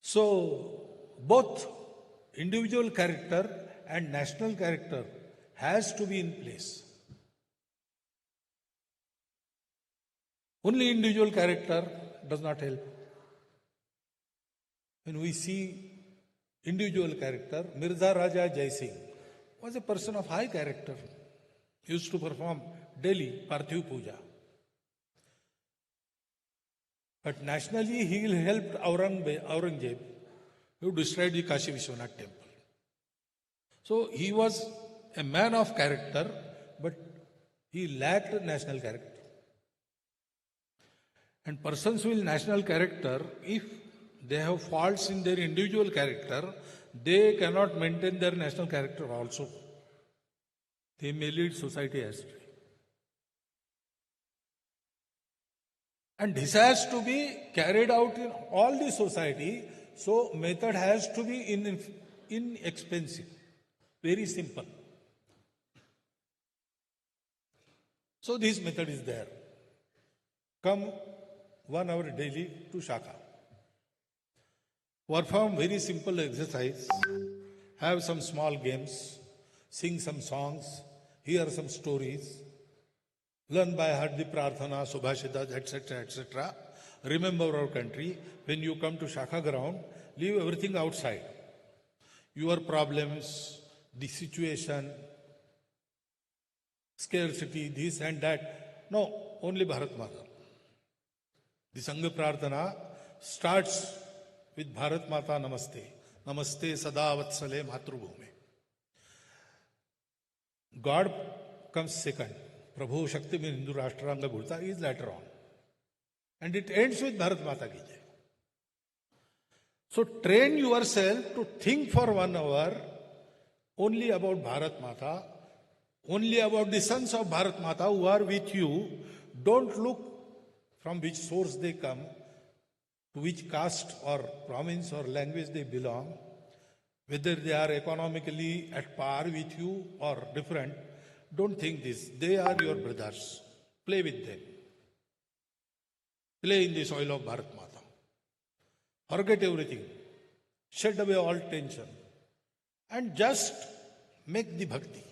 Speaker 4: So, both individual character and national character has to be in place. Only individual character does not help. When we see individual character, Mirza Raja Jai Singh was a person of high character. used to perform daily Parthiv Puja. But nationally, he helped Aurangzeb, who destroyed the Kashi Vishwanath temple. So he was a man of character, but he lacked national character. And persons with national character, if they have faults in their individual character, they cannot maintain their national character also. They may lead society astray. And this has to be carried out in all the society, so method has to be inexpensive, very simple. So this method is there. Come 1 hour daily to Shaka. Perform very simple exercise, have some small games, sing some songs, hear some stories, learn by heart the prarthana, subhashitas, etc., etc. Remember our country. When you come to Shaka ground, leave everything outside. Your problems, the situation, scarcity, this and that. No, only Bharat Mata. The Sangh Prarthana starts with Bharat Mata Namaste. Namaste Sada Vatsale Matrubhume. God comes second. Prabhu Shakti mein Hindu Rashtranga Gurta is later on. And it ends with Bharat Mata Ki Jai. So train yourself to think for 1 hour only about Bharat Mata, only about the sons of Bharat Mata who are with you. Don't look from which source they come, to which caste or province or language they belong, whether they are economically at par with you or different. Don't think this. They are your brothers. Play with them. Play in the soil of Bharat Mata. Forget everything. Shed away all tension. And just make the bhakti.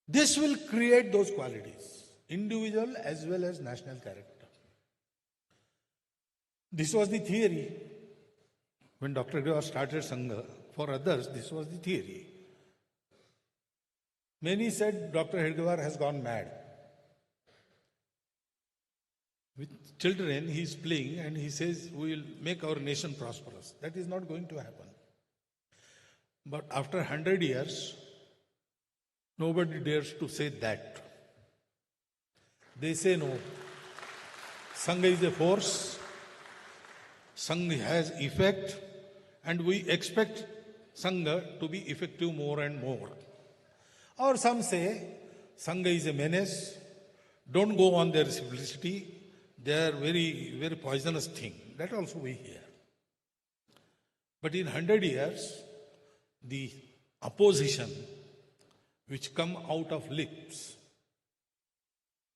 Speaker 4: This will create those qualities, individual as well as national character. This was the theory. When Dr. Hedgewar started Sangha, for others, this was the theory. Many said Dr. Hedgewar has gone mad. With children, he is playing and he says, we will make our nation prosperous. That is not going to happen. But after 100 years, nobody dares to say that. They say no. Sangha is a force. Sangha has effect. And we expect Sangha to be effective more and more. Or some say, Sangha is a menace. Don't go on their simplicity. They are very, very poisonous thing. That also we hear. But in 100 years, the opposition which come out of lips,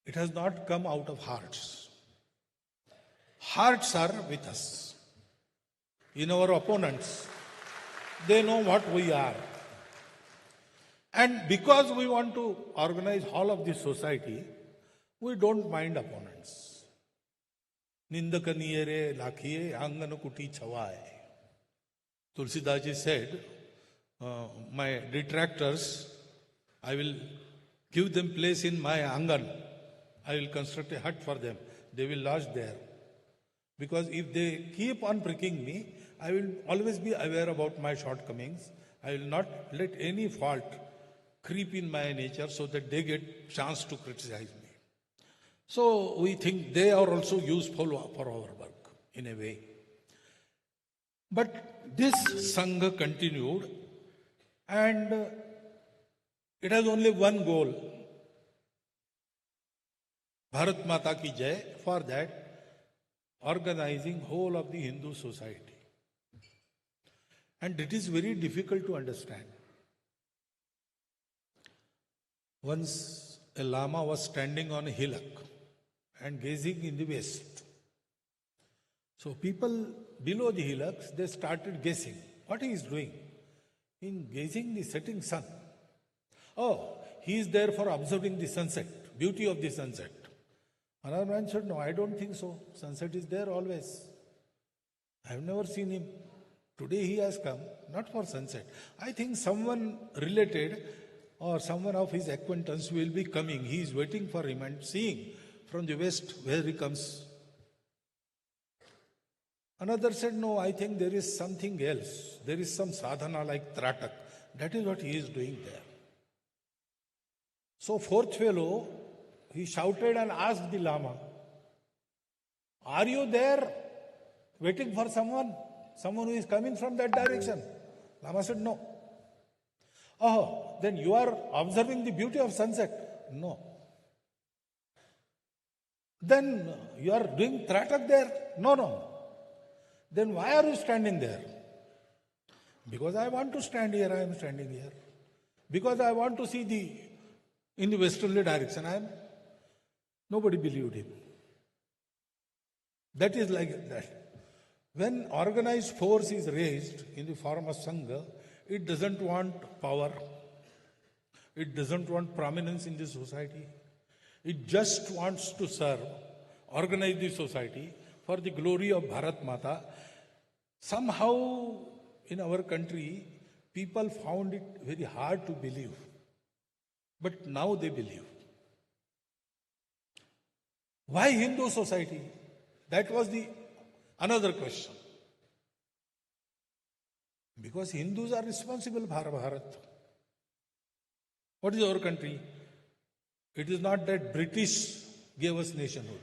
Speaker 4: it has not come out of hearts. Hearts are with us. In our opponents, they know what we are. And because we want to organize all of this society, we don't mind opponents. Nindakaniyere lakhiye angana kuti chhawaye. Tulsidas ji said, my detractors, I will give them place in my angan. I will construct a hut for them. They will lodge there. Because if they keep on pricking me, I will always be aware about my shortcomings. I will not let any fault creep in my nature so that they get chance to criticize me. So we think they are also useful for our work in a way. But this Sangha continued and it has only one goal. Bharat Mata Ki Jai, for that organizing whole of the Hindu society. And it is very difficult to understand. Once a Lama was standing on a hillock and gazing in the west. So people below the hillocks, they started guessing what he is doing in gazing the setting sun. Oh, he is there for observing the sunset, beauty of the sunset. Another man said, no, I don't think so. Sunset is there always. I have never seen him. Today he has come, not for sunset. I think someone related or someone of his acquaintance will be coming. He is waiting for him and seeing from the west where he comes. Another said, no, I think there is something else. There is some sadhana like Tratak. That is what he is doing there. So fourth fellow, he shouted and asked the Lama, are you there waiting for someone? Someone who is coming from that direction? Lama said, no. Oh, then you are observing the beauty of sunset? No. Then you are doing Tratak there? No, no. Then why are you standing there? Because I want to stand here, I am standing here. Because I want to see in the westerly direction, nobody believed him. That is like that. When organized force is raised in the form of Sangha, it doesn't want power. It doesn't want prominence in the society. It just wants to serve, organize the society for the glory of Bharat Mata. Somehow in our country, people found it very hard to believe. But now they believe. Why Hindu society? That was another question. Because Hindus are responsible for Bharat. What is our country? It is not that British gave us nationhood.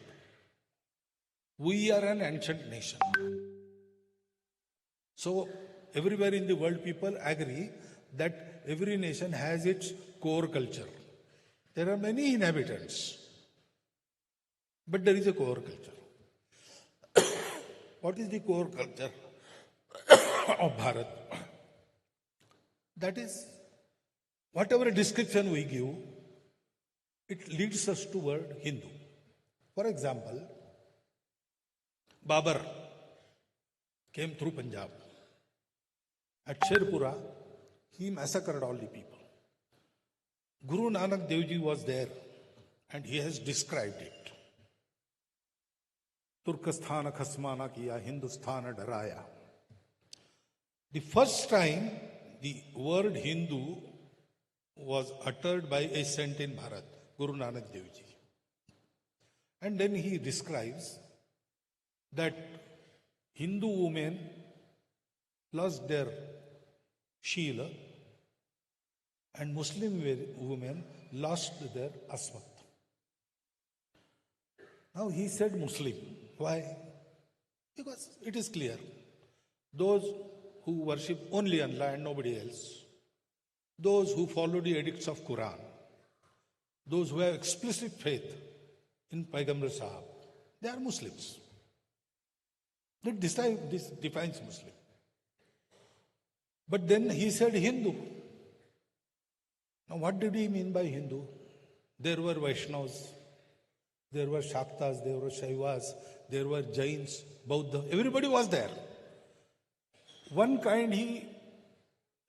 Speaker 4: We are an ancient nation. So everywhere in the world people agree that every nation has its core culture. There are many inhabitants, but there is a core culture. What is the core culture of Bharat? That is, whatever description we give, it leads us toward Hindu. For example, Babar came through Punjab. At Sherpura, he massacred all the people. Guru Nanak Dev Ji was there and he has described it. Turkesthana khasmana kiya, Hindusthana daraya. The first time the word Hindu was uttered by a saint in Bharat, Guru Nanak Dev Ji. And then he describes that Hindu women lost their Sheela and Muslim women lost their Asmat. Now he said Muslim. Why? Because it is clear. Those who worship only Allah and nobody else, those who follow the edicts of Quran, those who have explicit faith in Paigambar Sahab, they are Muslims. This defines Muslim. But then he said Hindu. Now what did he mean by Hindu? There were Vaishnavas, there were Shaktas, there were Shaivas, there were Jains, Buddha, everybody was there. One kind he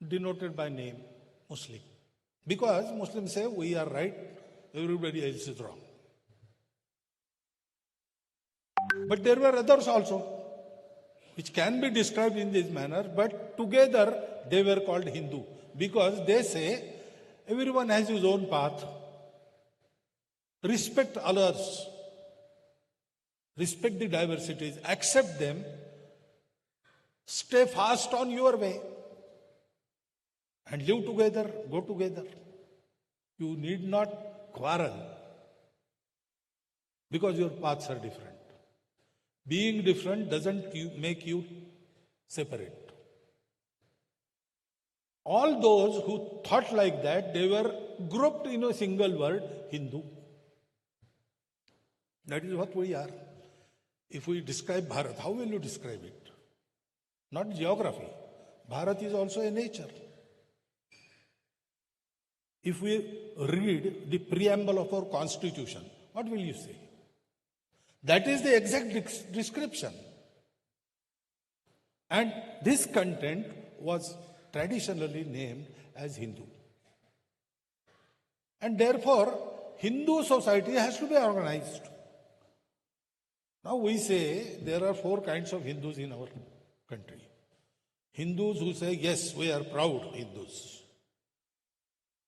Speaker 4: denoted by name, Muslim. Because Muslims say we are right, everybody else is wrong. But there were others also, which can be described in this manner, but together they were called Hindu. Because they say everyone has his own path. Respect others. Respect the diversities. Accept them. Stay fast on your way. And live together, go together. You need not quarrel. Because your paths are different. Being different doesn't make you separate. All those who thought like that, they were grouped in a single word, Hindu. That is what we are. If we describe Bharat, how will you describe it? Not geography. Bharat is also a nature. If we read the preamble of our constitution, what will you say? That is the exact description. And this content was traditionally named as Hindu. And therefore, Hindu society has to be organized. Now we say there are 4 kinds of Hindus in our country. Hindus who say, yes, we are proud Hindus.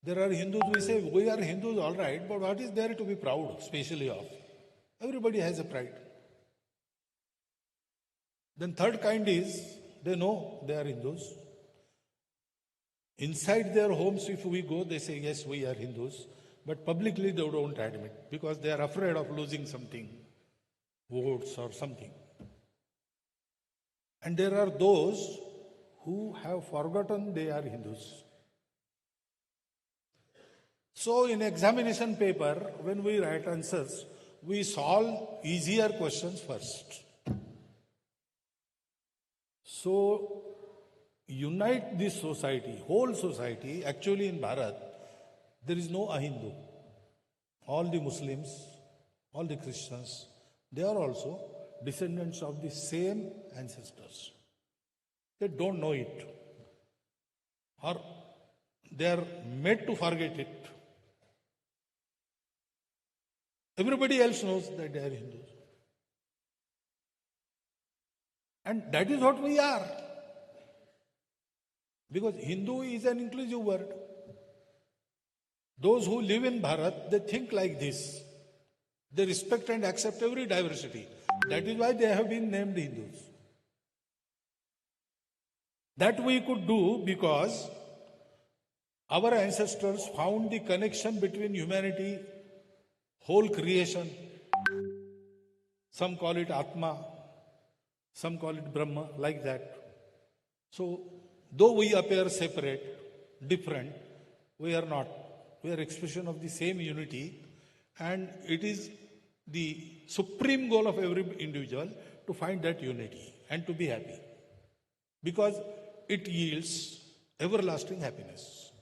Speaker 4: There are Hindus who say, we are Hindus, all right, but what is there to be proud, especially of? Everybody has a pride. Then third kind is, they know they are Hindus. Inside their homes, if we go, they say, yes, we are Hindus. But publicly, they don't admit because they are afraid of losing something, votes or something. And there are those who have forgotten they are Hindus. So in examination paper, when we write answers, we solve easier questions first. So unite this society, whole society. Actually in Bharat, there is no Ahindu. All the Muslims, all the Christians, they are also descendants of the same ancestors. They don't know it. Or they are made to forget it. Everybody else knows that they are Hindus. And that is what we are. Because Hindu is an inclusive word. Those who live in Bharat, they think like this. They respect and accept every diversity. That is why they have been named Hindus. That we could do because our ancestors found the connection between humanity, whole creation. Some call it Atma, some call it Brahma, like that. So, though we appear separate, different, we are not. We are expression of the same unity, and it is the supreme goal of every individual to find that unity and to be happy, because it yields everlasting happiness.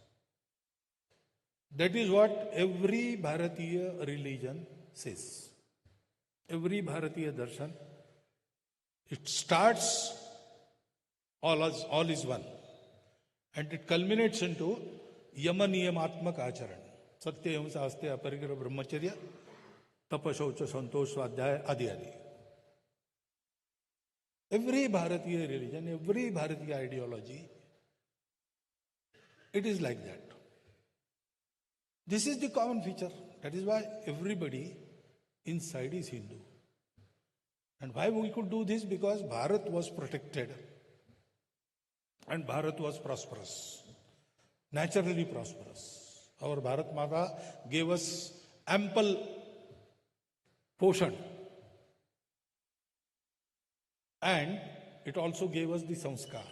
Speaker 4: That is what every Bharatiya religion says. Every Bharatiya darshan, it starts all is one, and it culminates into यम नियमात्मक आचरण, सत्य अहिंसा अस्तेय अपरिग्रह ब्रह्मचर्य, तप शौच संतोष स्वाध्याय आदि आदि. Every Bharatiya religion, every Bharatiya ideology, it is like that. This is the common feature. That is why everybody inside is Hindu. And why we could do this? Because Bharat was protected and Bharat was prosperous. Naturally prosperous. Our Bharat Mata gave us ample portion. And it also gave us the sanskar.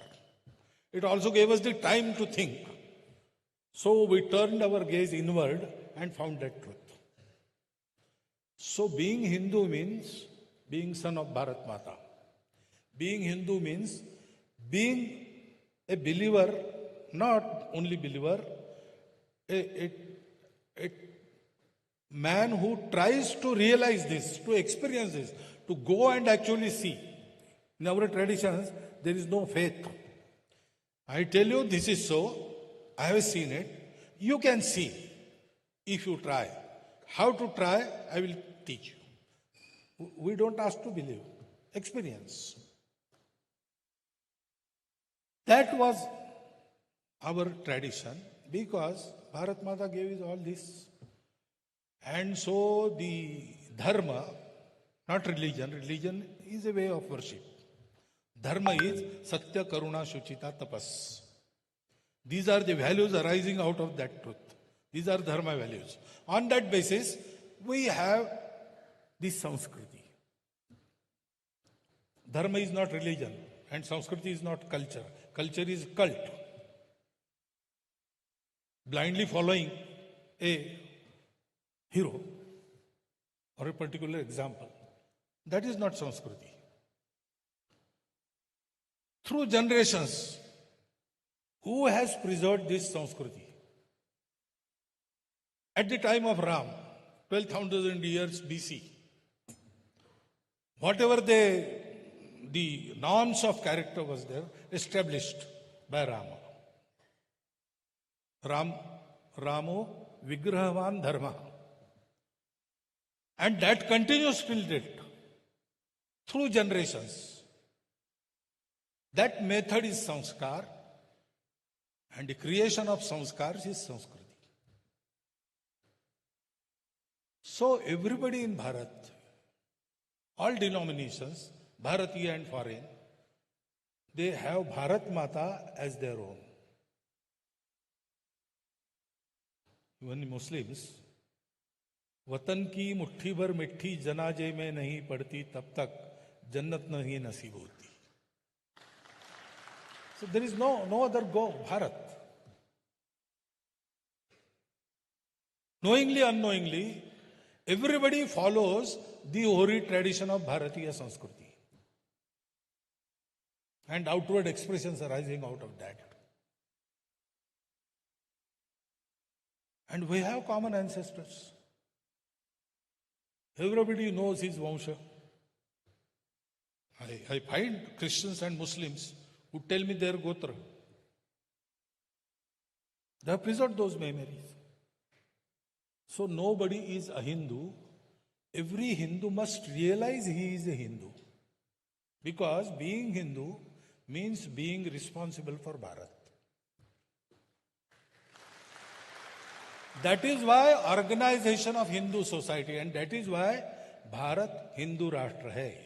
Speaker 4: It also gave us the time to think. So we turned our gaze inward and found that truth. So being Hindu means being son of Bharat Mata. Being Hindu means being a believer, not only believer, a man who tries to realize this, to experience this, to go and actually see. In our traditions, there is no faith. I tell you this is so, I have seen it, you can see if you try. How to try, I will teach you. We don't ask to believe, experience. That was our tradition, because Bharat Mata gave us all this. And so the dharma, not religion, religion is a way of worship. Dharma is satya, karuna, shuchita, tapas. These are the values arising out of that truth. These are dharma values. On that basis, we have this Sanskriti. Dharma is not religion and Sanskriti is not culture. Culture is cult. Blindly following a hero or a particular example. That is not Sanskriti. Through generations, who has preserved this Sanskriti? At the time of Ram, 12,000 years BC, whatever the norms of character was there, established by Rama. Ramo Vigrahavan Dharma. And that continues till date, through generations. That method is sanskar, and the creation of sanskars is Sanskriti. So everybody in Bharat, all denominations, Bharatiya and foreign, they have Bharat Mata as their own. Even Muslims, वतन की मुट्ठी भर मिट्टी जनाजे में नहीं पड़ती तब तक जन्नत नहीं नसीब होती. So there is no other go, Bharat. Knowingly, unknowingly, everybody follows the hoary tradition of Bharatiya Sanskriti and outward expressions arising out of that. And we have common ancestors. Everybody knows his Vansha. I find Christians and Muslims who tell me their Gotra. They have preserved those memories. So nobody is a Hindu. Every Hindu must realize he is a Hindu. Because being Hindu means being responsible for Bharat. That is why organization of Hindu society, and that is why Bharat Hindu Rashtra hai.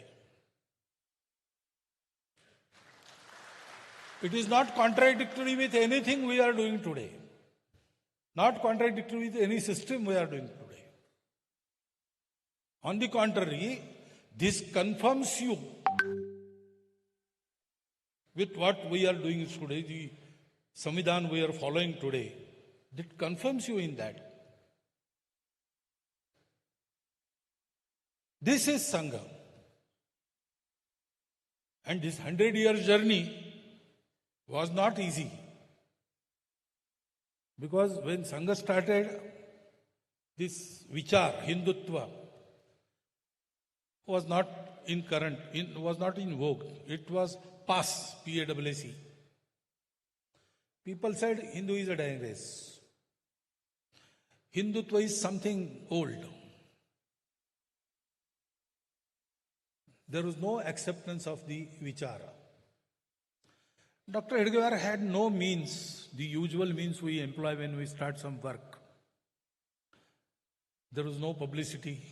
Speaker 4: It is not contradictory with anything we are doing today. Not contradictory with any system we are doing today. On the contrary, this confirms you with what we are doing today, the Samvidhan we are following today. That confirms you in that. This is Sangha. And this 100-year journey was not easy. Because when Sangha started, this vichar, Hindutva, was not in current, was not in vogue. It was PAS, P-A-S-S-E. People said Hindu is a dying race. Hindutva is something old. There was no acceptance of the vichara. Dr. Hedgewar had no means, the usual means we employ when we start some work. There was no publicity.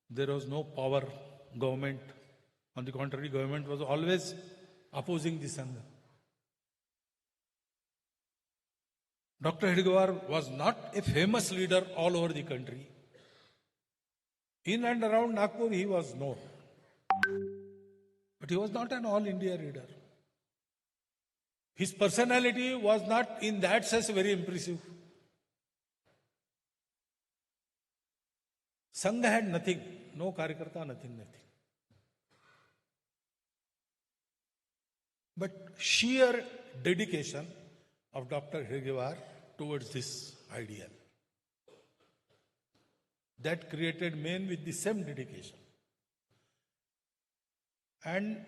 Speaker 4: There was no power, government. On the contrary, government was always opposing the Sangha. Dr. Hedgewar was not a famous leader all over the country. In and around Nagpur, he was known. But he was not an all India leader. His personality was not in that sense very impressive. Sangha had nothing, no Karyakarta, nothing. But sheer dedication of Dr. Hedgewar towards this ideal. That created men with the same dedication. And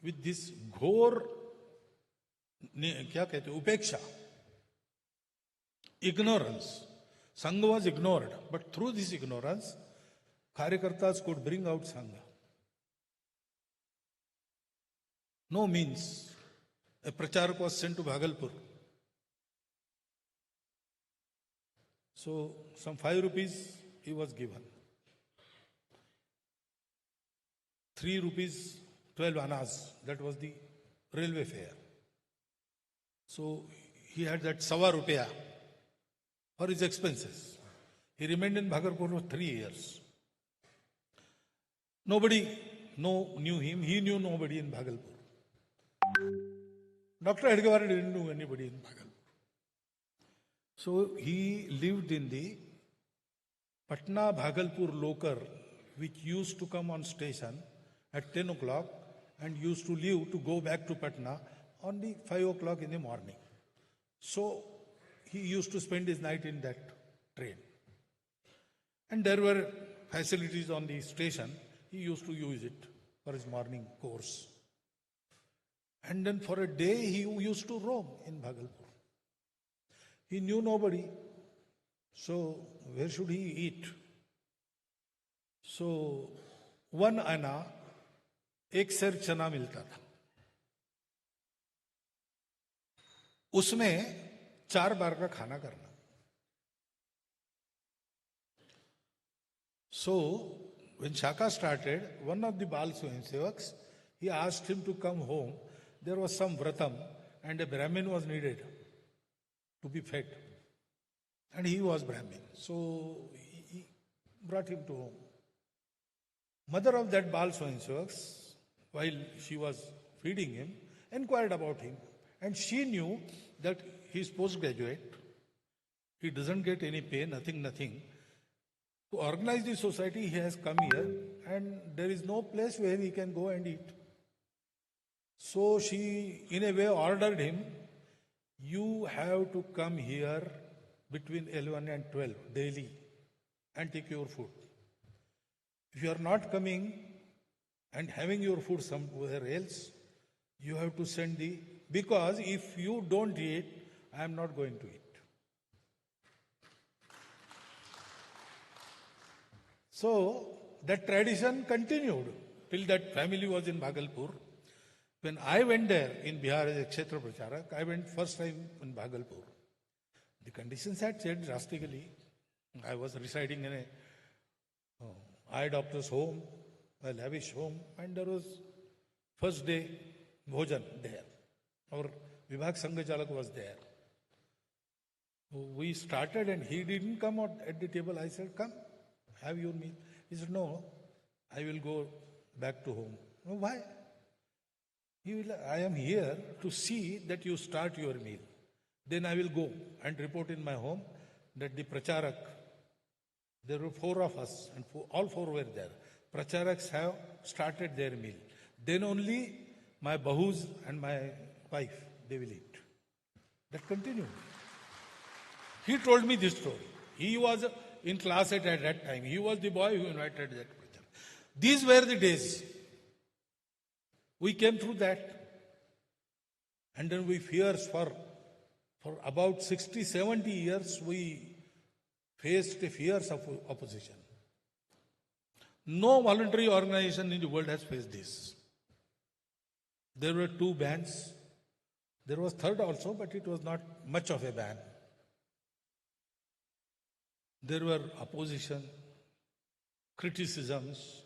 Speaker 4: with this ghor, upeksha, ignorance. Sangha was ignored, but through this ignorance, Karyakartas could bring out Sangha. No means. A pracharak was sent to Bhagalpur. So, some 5 rupees he was given. 3 rupees, 12 annas, that was the railway fare. So, he had that Sawa Rupiah for his expenses. He remained in Bhagalpur for 3 years. Nobody knew him, he knew nobody in Bhagalpur. Dr. Hedgewar didn't know anybody in Bhagalpur. So he lived in the Patna-Bhagalpur local, which used to come on station at 10 o'clock and used to leave to go back to Patna on the 5 o'clock in the morning. So he used to spend his night in that train. And there were facilities on the station. He used to use it for his morning course. And then for a day he used to roam in Bhagalpur. He knew nobody. So where should he eat? So 1 anna, 1 सेर चना मिलता था. उसमें 4 बार का खाना करना. So, when Shaka started, one of the Bal Swayamsevaks, he asked him to come home. There was some vratam and a Brahmin was needed to be fed. And he was Brahmin. So, he brought him to home. Mother of that Bal Swayamsevaks, while she was feeding him, inquired about him. And she knew that he is postgraduate. He doesn't get any pay, nothing. To organize the society, he has come here and there is no place where he can go and eat. So she, in a way, ordered him, you have to come here between 11 and 12 daily and take your food. If you are not coming and having your food somewhere else, you have to send because if you don't eat, I am not going to eat. So that tradition continued till that family was in Bhagalpur. When I went there in Bihar as a Kshetra Pracharak, I went first time in Bhagalpur. The conditions had changed drastically. I was residing in a eye doctor's home, a lavish home, and there was first day bhojan there. Our Sangh was there. We started and he didn't come out at the table. I said, come, have your meal. He said, no, I will go back to home. No, why? I am here to see that you start your meal. Then I will go and report in my home that the Pracharak, there were 4 of us and all 4 were there. Pracharaks have started their meal. Then only my bahus and my wife, they will eat. That continued. He told me this story. He was in class at that time. He was the boy who invited that Pracharak. These were the days. We came through that. And then we fierce for about 60, 70 years, we faced a fierce opposition. No voluntary organization in the world has faced this. There were 2 bans. There was third also, but it was not much of a ban. There were opposition, criticisms.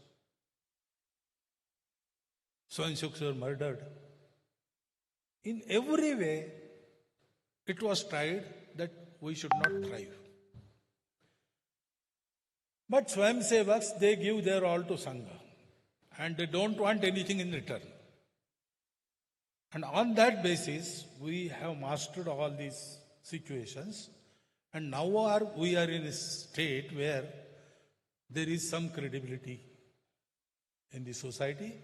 Speaker 4: Swayamsevaks were murdered. In every way, it was tried that we should not thrive. But Swayamsevaks, they give their all to Sangha. And they don't want anything in return. And on that basis, we have mastered all these situations. And now we are in a state where there is some credibility in the society.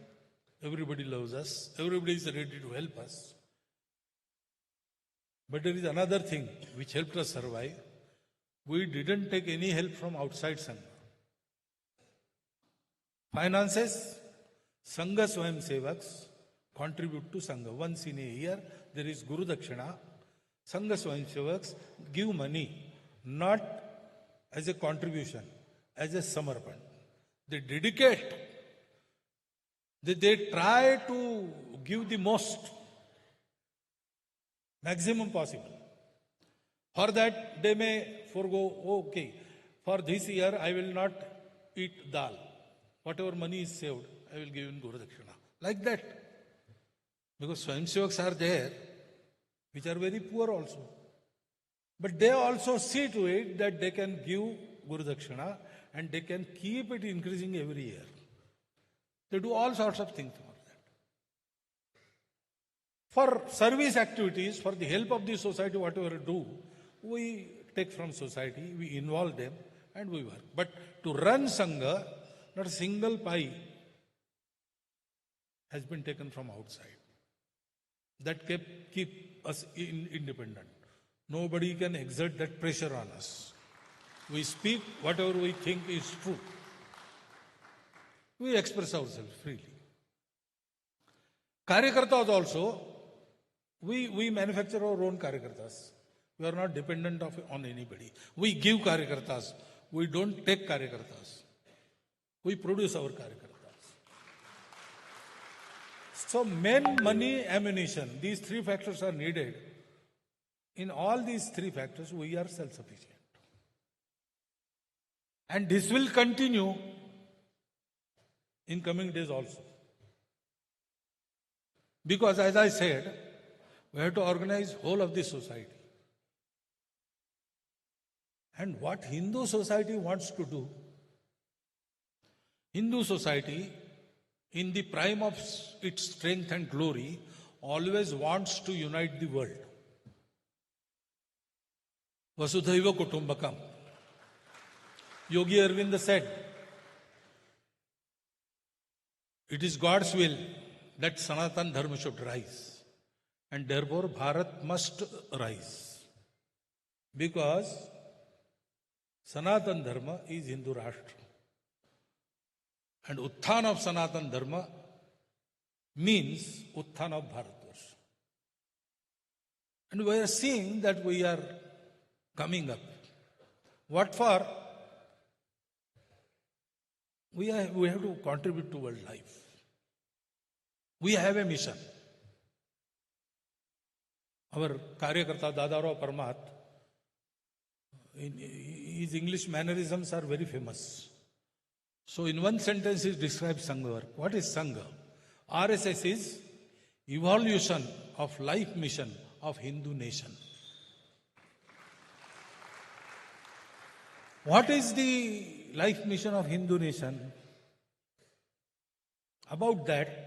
Speaker 4: Everybody loves us. Everybody is ready to help us. But there is another thing which helped us survive. We didn't take any help from outside Sangha. Finances, Sangha Swayamsevaks contribute to Sangha. Once in a year, there is Guru Dakshina. Sangha Swayamsevaks give money, not as a contribution, as a samarpan. They dedicate. They try to give the most, maximum possible. For that, they may forego, okay, for this year, I will not eat dal. Whatever money is saved, I will give in Guru Dakshina. Like that. Because Swayamsevaks are there, which are very poor also. But they also see to it that they can give Guru Dakshina and they can keep it increasing every year. They do all sorts of things for that. For service activities, for the help of the society, whatever we do, we take from society, we involve them, and we work. But to run Sangha, not a single pie has been taken from outside. That keep us independent. Nobody can exert that pressure on us. We speak whatever we think is true. We express ourselves freely. Karyakartas also, we manufacture our own Karyakartas. We are not dependent on anybody. We give Karyakartas. We don't take Karyakartas. We produce our Karyakartas. So men, money, ammunition, these 3 factors are needed. In all these 3 factors, we are self-sufficient. And this will continue in coming days also. Because as I said, we have to organize whole of the society. And what Hindu society wants to do, Hindu society, in the prime of its strength and glory, always wants to unite the world. Vasudhaiva Kutumbakam. Yogi Arvind said, it is God's will that Sanatan Dharma should rise. And therefore Bharat must rise. Because Sanatan Dharma is Hindu Rashtra. And Utthan of Sanatan Dharma means Utthan of Bharatvarsha. And we are seeing that we are coming up. What for? We have to contribute to world life. We have a mission. Our Karyakarta Dadarao Parmat, his English mannerisms are very famous. So in one sentence he describes Sangh work. What is Sangh? RSS is evolution of life mission of Hindu nation. What is the life mission of Hindu nation? About that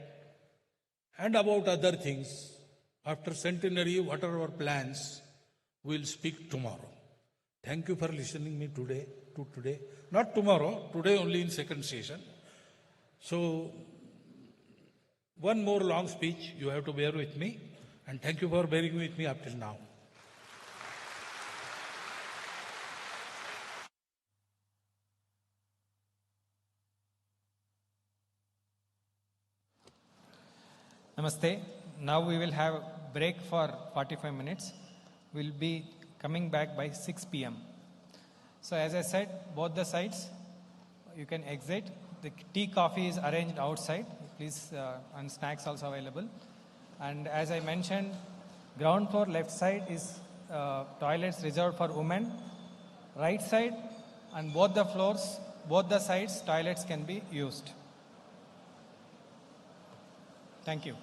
Speaker 4: and about other things, after centenary, what are our plans, we'll speak tomorrow. Thank you for listening me today. Not tomorrow, today only in second session. So, one more long speech, you have to bear with me. And thank you for bearing with me up till now.
Speaker 1: Namaste. Now we will have break for 45 minutes. We'll be coming back by 6 p.m. So as I said, both the sides, you can exit. The tea, coffee is arranged outside. Please, and snacks also available. And as I mentioned, ground floor left side is toilets reserved for women. Right side and both the floors, both the sides, toilets can be used. Thank you.